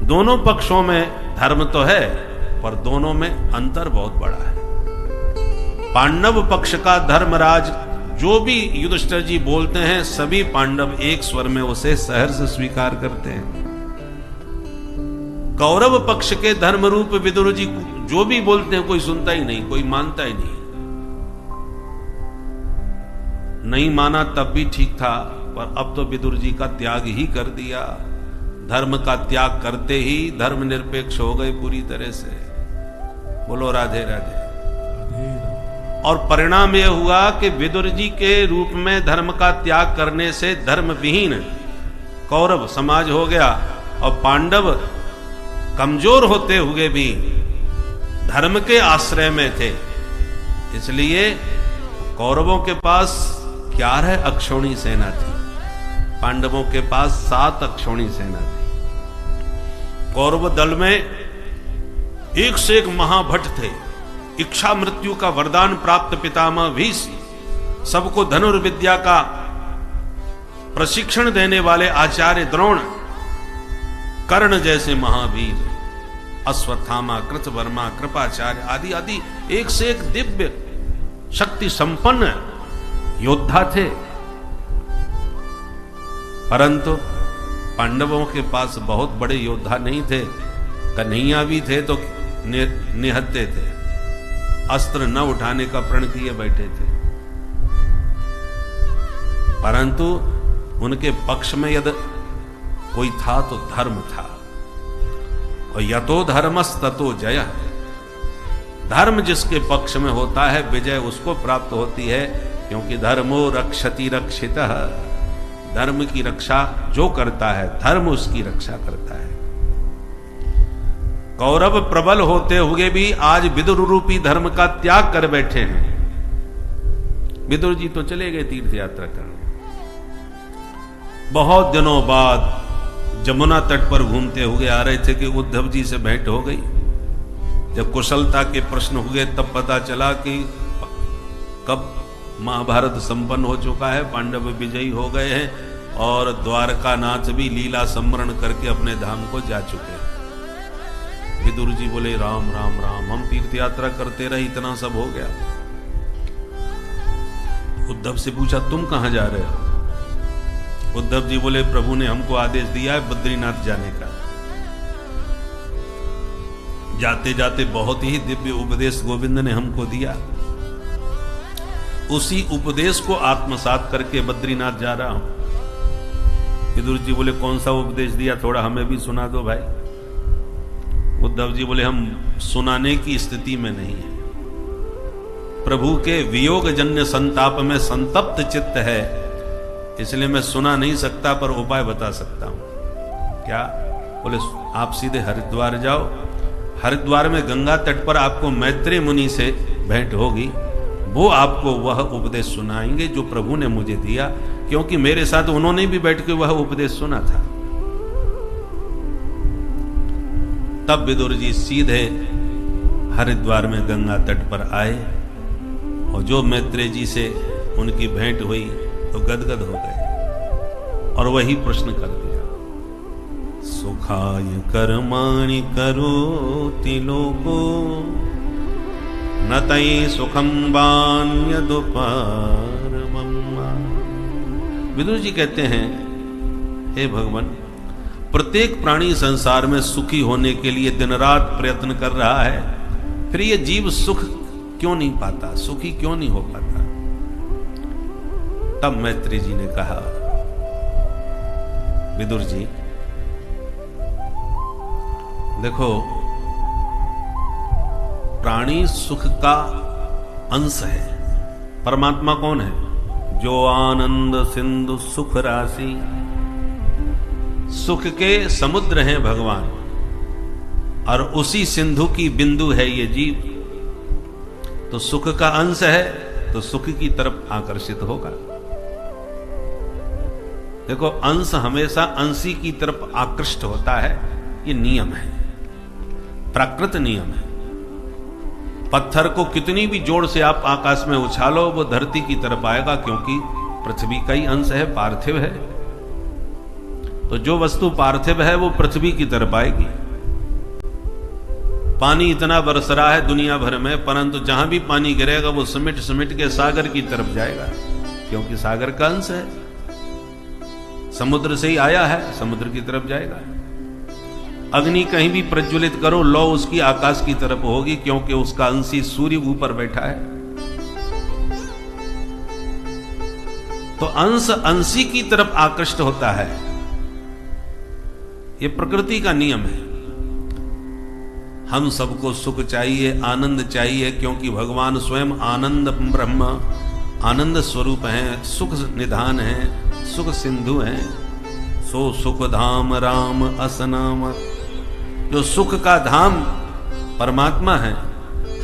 दोनों पक्षों में धर्म तो है, पर दोनों में अंतर बहुत बड़ा है। पांडव पक्ष का धर्मराज जो भी युधिष्ठिर जी बोलते हैं, सभी पांडव एक स्वर में उसे सहर्ष स्वीकार करते हैं। कौरव पक्ष के धर्म रूप विदुर जी जो भी बोलते हैं कोई सुनता ही नहीं, कोई मानता ही नहीं। नहीं माना तब भी ठीक था, पर अब तो विदुर जी का त्याग ही कर दिया। धर्म का त्याग करते ही धर्म निरपेक्ष हो गए पूरी तरह से। बोलो राधे राधे। और परिणाम यह हुआ कि विदुर जी के रूप में धर्म का त्याग करने से धर्म विहीन कौरव समाज हो गया, और पांडव कमजोर होते हुए भी धर्म के आश्रय में थे। इसलिए कौरवों के पास 11 अक्षौणी सेना थी, पांडवों के पास 7 अक्षौणी सेना थी। कौरव दल में एक से एक महाभट थे। इच्छा मृत्यु का वरदान प्राप्त पितामह भीष्म, सबको धनुर्विद्या का प्रशिक्षण देने वाले आचार्य द्रोण, कर्ण जैसे महावीर, अश्वत्थामा, कृतवर्मा, कृपाचार्य आदि आदि एक से एक दिव्य शक्ति संपन्न योद्धा थे। परंतु पांडवों के पास बहुत बड़े योद्धा नहीं थे। कन्हैया भी थे तो निहत्ते थे, अस्त्र न उठाने का प्रण किए बैठे थे। परंतु उनके पक्ष में यदि कोई था तो धर्म था, और यतो धर्मस् ततो जय। धर्म जिसके पक्ष में होता है विजय उसको प्राप्त होती है, क्योंकि धर्मो रक्षति रक्षितः। धर्म की रक्षा जो करता है धर्म उसकी रक्षा करता है। कौरव प्रबल होते हुए भी आज विदुर रूपी धर्म का त्याग कर बैठे हैं। विदुर जी तो चले गए तीर्थ यात्रा करने। बहुत दिनों बाद जमुना तट पर घूमते हुए आ रहे थे कि उद्धव जी से भेंट हो गई। जब कुशलता के प्रश्न हुए तब पता चला कि कब महाभारत संपन्न हो चुका है, पांडव विजयी हो गए हैं, और द्वारका नाथ भी लीला सम्मरण करके अपने धाम को जा चुके हैं। विदुर जी बोले राम राम राम, हम तीर्थ यात्रा करते रहे, इतना सब हो गया। उद्धव से पूछा तुम कहां जा रहे हो? उद्धव जी बोले प्रभु ने हमको आदेश दिया है बद्रीनाथ जाने का। जाते जाते बहुत ही दिव्य उपदेश गोविंद ने हमको दिया, उसी उपदेश को आत्मसात करके बद्रीनाथ जा रहा हूं। विदुर जी बोले कौन सा उपदेश दिया, थोड़ा हमें भी सुना दो भाई। उद्धव जी बोले हम सुनाने की स्थिति में नहीं है, प्रभु के वियोग जन्य संताप में संतप्त चित्त है, इसलिए मैं सुना नहीं सकता, पर उपाय बता सकता हूं। क्या? बोले आप सीधे हरिद्वार जाओ, हरिद्वार में गंगा तट पर आपको मैत्रेय मुनि से भेंट होगी, वो आपको वह उपदेश सुनाएंगे जो प्रभु ने मुझे दिया, क्योंकि मेरे साथ उन्होंने भी बैठ के वह उपदेश सुना था। तब विदुर जी सीधे हरिद्वार में गंगा तट पर आए और जो मैत्रेय जी से उनकी भेंट हुई तो गदगद हो गए और वही प्रश्न कर दिया, सुखाय कर्माणि करोति लोको न तई सुखम वान्यदुपारमम्। विदुर जी कहते हैं, हे भगवान, प्रत्येक प्राणी संसार में सुखी होने के लिए दिन रात प्रयत्न कर रहा है, फिर ये जीव सुख क्यों नहीं पाता, सुखी क्यों नहीं हो पाता? तब मैत्रेय जी ने कहा, विदुर जी देखो, प्राणी सुख का अंश है। परमात्मा कौन है? जो आनंद सिंधु सुख राशि, सुख के समुद्र हैं भगवान, और उसी सिंधु की बिंदु है ये जीव। तो सुख का अंश है तो सुख की तरफ आकर्षित होगा। देखो, अंश हमेशा अंशी की तरफ आकृष्ट होता है, ये नियम है, प्राकृत नियम है। पत्थर को कितनी भी जोर से आप आकाश में उछालो, वो धरती की तरफ आएगा, क्योंकि पृथ्वी का ही अंश है, पार्थिव है। तो जो वस्तु पार्थिव है वो पृथ्वी की तरफ आएगी। पानी इतना बरस रहा है दुनिया भर में, परंतु जहां भी पानी गिरेगा वो सिमट सिमट के सागर की तरफ जाएगा, क्योंकि सागर का अंश है। समुद्र से ही आया है, समुद्र की तरफ जाएगा। अग्नि कहीं भी प्रज्वलित करो, लौ उसकी आकाश की तरफ होगी, क्योंकि उसका अंशी सूर्य ऊपर बैठा है। तो अंश अंशी की तरफ आकृष्ट होता है, ये प्रकृति का नियम है। हम सबको सुख चाहिए, आनंद चाहिए, क्योंकि भगवान स्वयं आनंद ब्रह्म, आनंद स्वरूप हैं, सुख निधान हैं, सुख सिंधु हैं। सो सुख धाम राम असनाम, जो सुख का धाम परमात्मा है,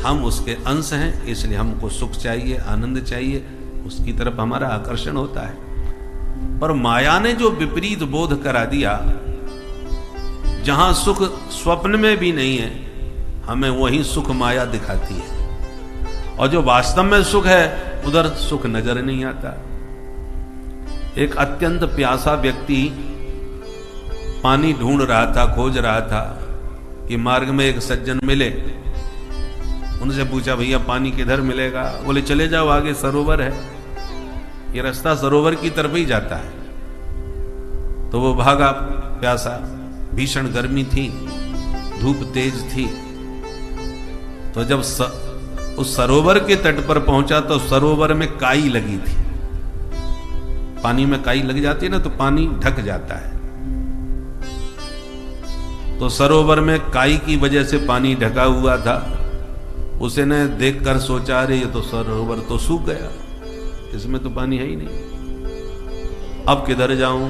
हम उसके अंश हैं, इसलिए हमको सुख चाहिए, आनंद चाहिए, उसकी तरफ हमारा आकर्षण होता है। पर माया ने जो विपरीत बोध करा दिया, जहां सुख स्वप्न में भी नहीं है, हमें वही सुख माया दिखाती है, और जो वास्तव में सुख है उधर सुख नजर नहीं आता। एक अत्यंत प्यासा व्यक्ति पानी ढूंढ रहा था, खोज रहा था, कि मार्ग में एक सज्जन मिले। उनसे पूछा, भैया पानी किधर मिलेगा? बोले, चले जाओ, आगे सरोवर है। ये रास्ता सरोवर की तरफ ही जाता है। तो वो भागा प्यासा, भीषण गर्मी थी, धूप तेज थी। तो जब उस सरोवर के तट पर पहुंचा तो सरोवर में काई लगी थी। पानी में काई लग जाती है ना, तो पानी ढक जाता है। तो सरोवर में काई की वजह से पानी ढका हुआ था। उसने देखकर सोचा, अरे ये तो सरोवर तो सूख गया, इसमें तो पानी है ही नहीं, अब किधर जाऊं?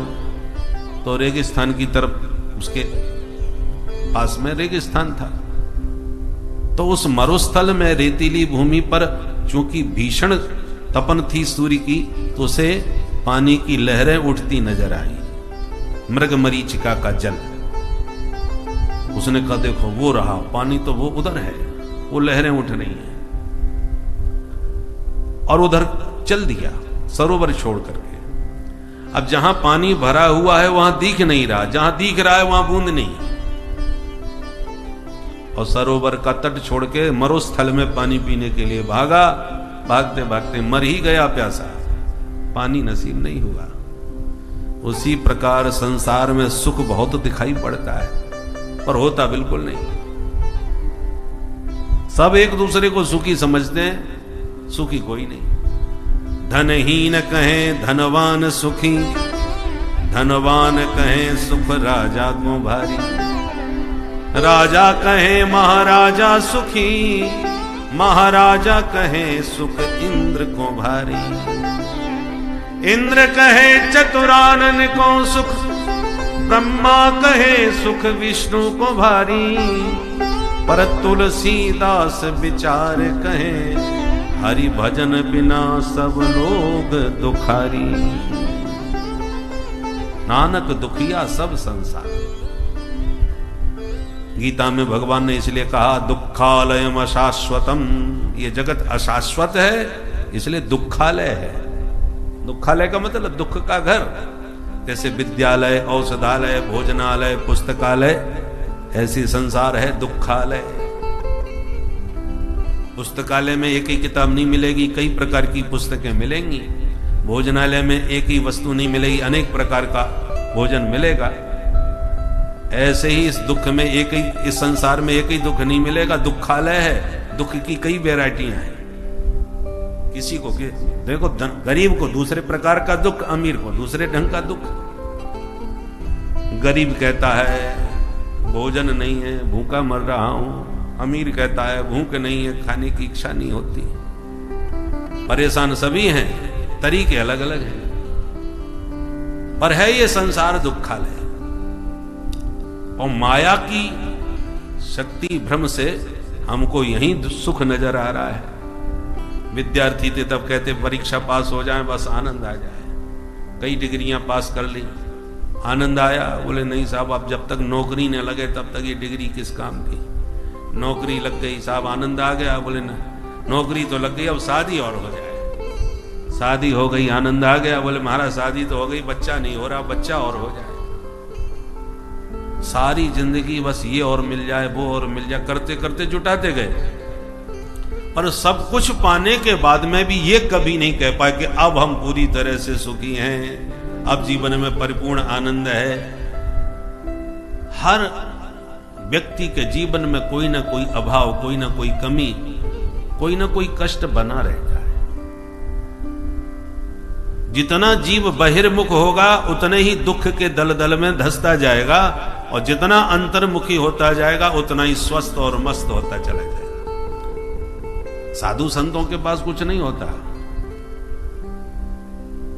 तो रेगिस्तान की तरफ, उसके पास में रेगिस्तान था। तो उस मरुस्थल में रेतीली भूमि पर चूंकि भीषण तपन थी सूर्य की, तो उसे पानी की लहरें उठती नजर आई, मृग मरीचिका का जल। उसने कहा, देखो वो रहा पानी, तो वो उधर है, वो लहरें उठ रही हैं, और उधर चल दिया सरोवर छोड़ करके। अब जहां पानी भरा हुआ है वहां दिख नहीं रहा, जहां दिख रहा है वहां बूंद नहीं, और सरोवर का तट छोड़ के मरुस्थल में पानी पीने के लिए भागा। भागते भागते मर ही गया प्यासा, पानी नसीब नहीं हुआ। उसी प्रकार संसार में सुख बहुत दिखाई पड़ता है, पर होता बिल्कुल नहीं। सब एक दूसरे को सुखी समझते हैं, सुखी कोई नहीं। धनहीन कहे धनवान सुखी, धनवान कहे सुख राजा को भारी, राजा कहे महाराजा सुखी, महाराजा कहे सुख इंद्र को भारी, इंद्र कहे चतुरानन को सुख, ब्रह्मा कहे सुख विष्णु को भारी, पर तुलसीदास विचार कहें, हरि भजन बिना सब लोग दुखारी। नानक दुखिया सब संसार। गीता में भगवान ने इसलिए कहा दुखालयम अशाश्वतम, ये जगत अशाश्वत है इसलिए दुखालय है। दुखालय का मतलब दुख का घर। जैसे विद्यालय, औषधालय, भोजनालय, पुस्तकालय, ऐसी संसार है दुखालय। पुस्तकालय में एक ही किताब नहीं मिलेगी, कई प्रकार की पुस्तकें मिलेंगी। भोजनालय में एक ही वस्तु नहीं मिलेगी, अनेक प्रकार का भोजन मिलेगा। ऐसे ही इस दुख में एक ही, इस संसार में एक ही दुख नहीं मिलेगा, दुखालय है। दुख की कई वैरायटियां हैं। किसी को देखो, गरीब को दूसरे प्रकार का दुख, अमीर को दूसरे ढंग का दुख। गरीब कहता है भोजन नहीं है, भूखा मर रहा हूं। अमीर कहता है भूख नहीं है, खाने की इच्छा नहीं होती। परेशान सभी हैं, तरीके अलग अलग हैं, पर है ये संसार दुखालय। और माया की शक्ति भ्रम से हमको यही सुख नजर आ रहा है। विद्यार्थी थे तब कहते परीक्षा पास हो जाए बस आनंद आ जाए। कई डिग्रियां पास कर ली, आनंद आया। बोले नहीं साहब, अब जब तक नौकरी न लगे तब तक ये डिग्री किस काम की। नौकरी लग गई साहब, आनंद आ गया। बोले न, नौकरी तो लग गई, अब शादी और हो जाए। शादी हो गई, आनंद आ गया। बोले महाराज शादी तो हो गई, बच्चा नहीं हो रहा, बच्चा और हो जाए। सारी जिंदगी बस ये और मिल जाए, वो और मिल जाए, करते करते जुटाते गए। पर सब कुछ पाने के बाद में भी ये कभी नहीं कह पाए कि अब हम पूरी तरह से सुखी हैं, अब जीवन में परिपूर्ण आनंद है। हर व्यक्ति के जीवन में कोई ना कोई अभाव, कोई ना कोई कमी, कोई ना कोई कष्ट बना रहता है। जितना जीव बहिर्मुख होगा उतने ही दुख के दलदल में धंसता जाएगा, और जितना अंतर्मुखी होता जाएगा उतना ही स्वस्थ और मस्त होता चला जाएगा। साधु संतों के पास कुछ नहीं होता,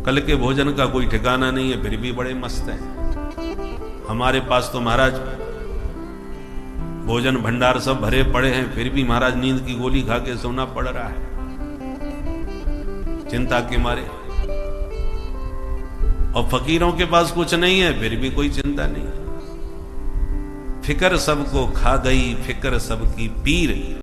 कल के भोजन का कोई ठिकाना नहीं है, फिर भी बड़े मस्त हैं। हमारे पास तो महाराज भोजन भंडार सब भरे पड़े हैं, फिर भी महाराज नींद की गोली खा के सोना पड़ रहा है चिंता के मारे। और फकीरों के पास कुछ नहीं है, फिर भी कोई चिंता नहीं। फिक्र सबको खा गई, फिक्र सबकी पीर।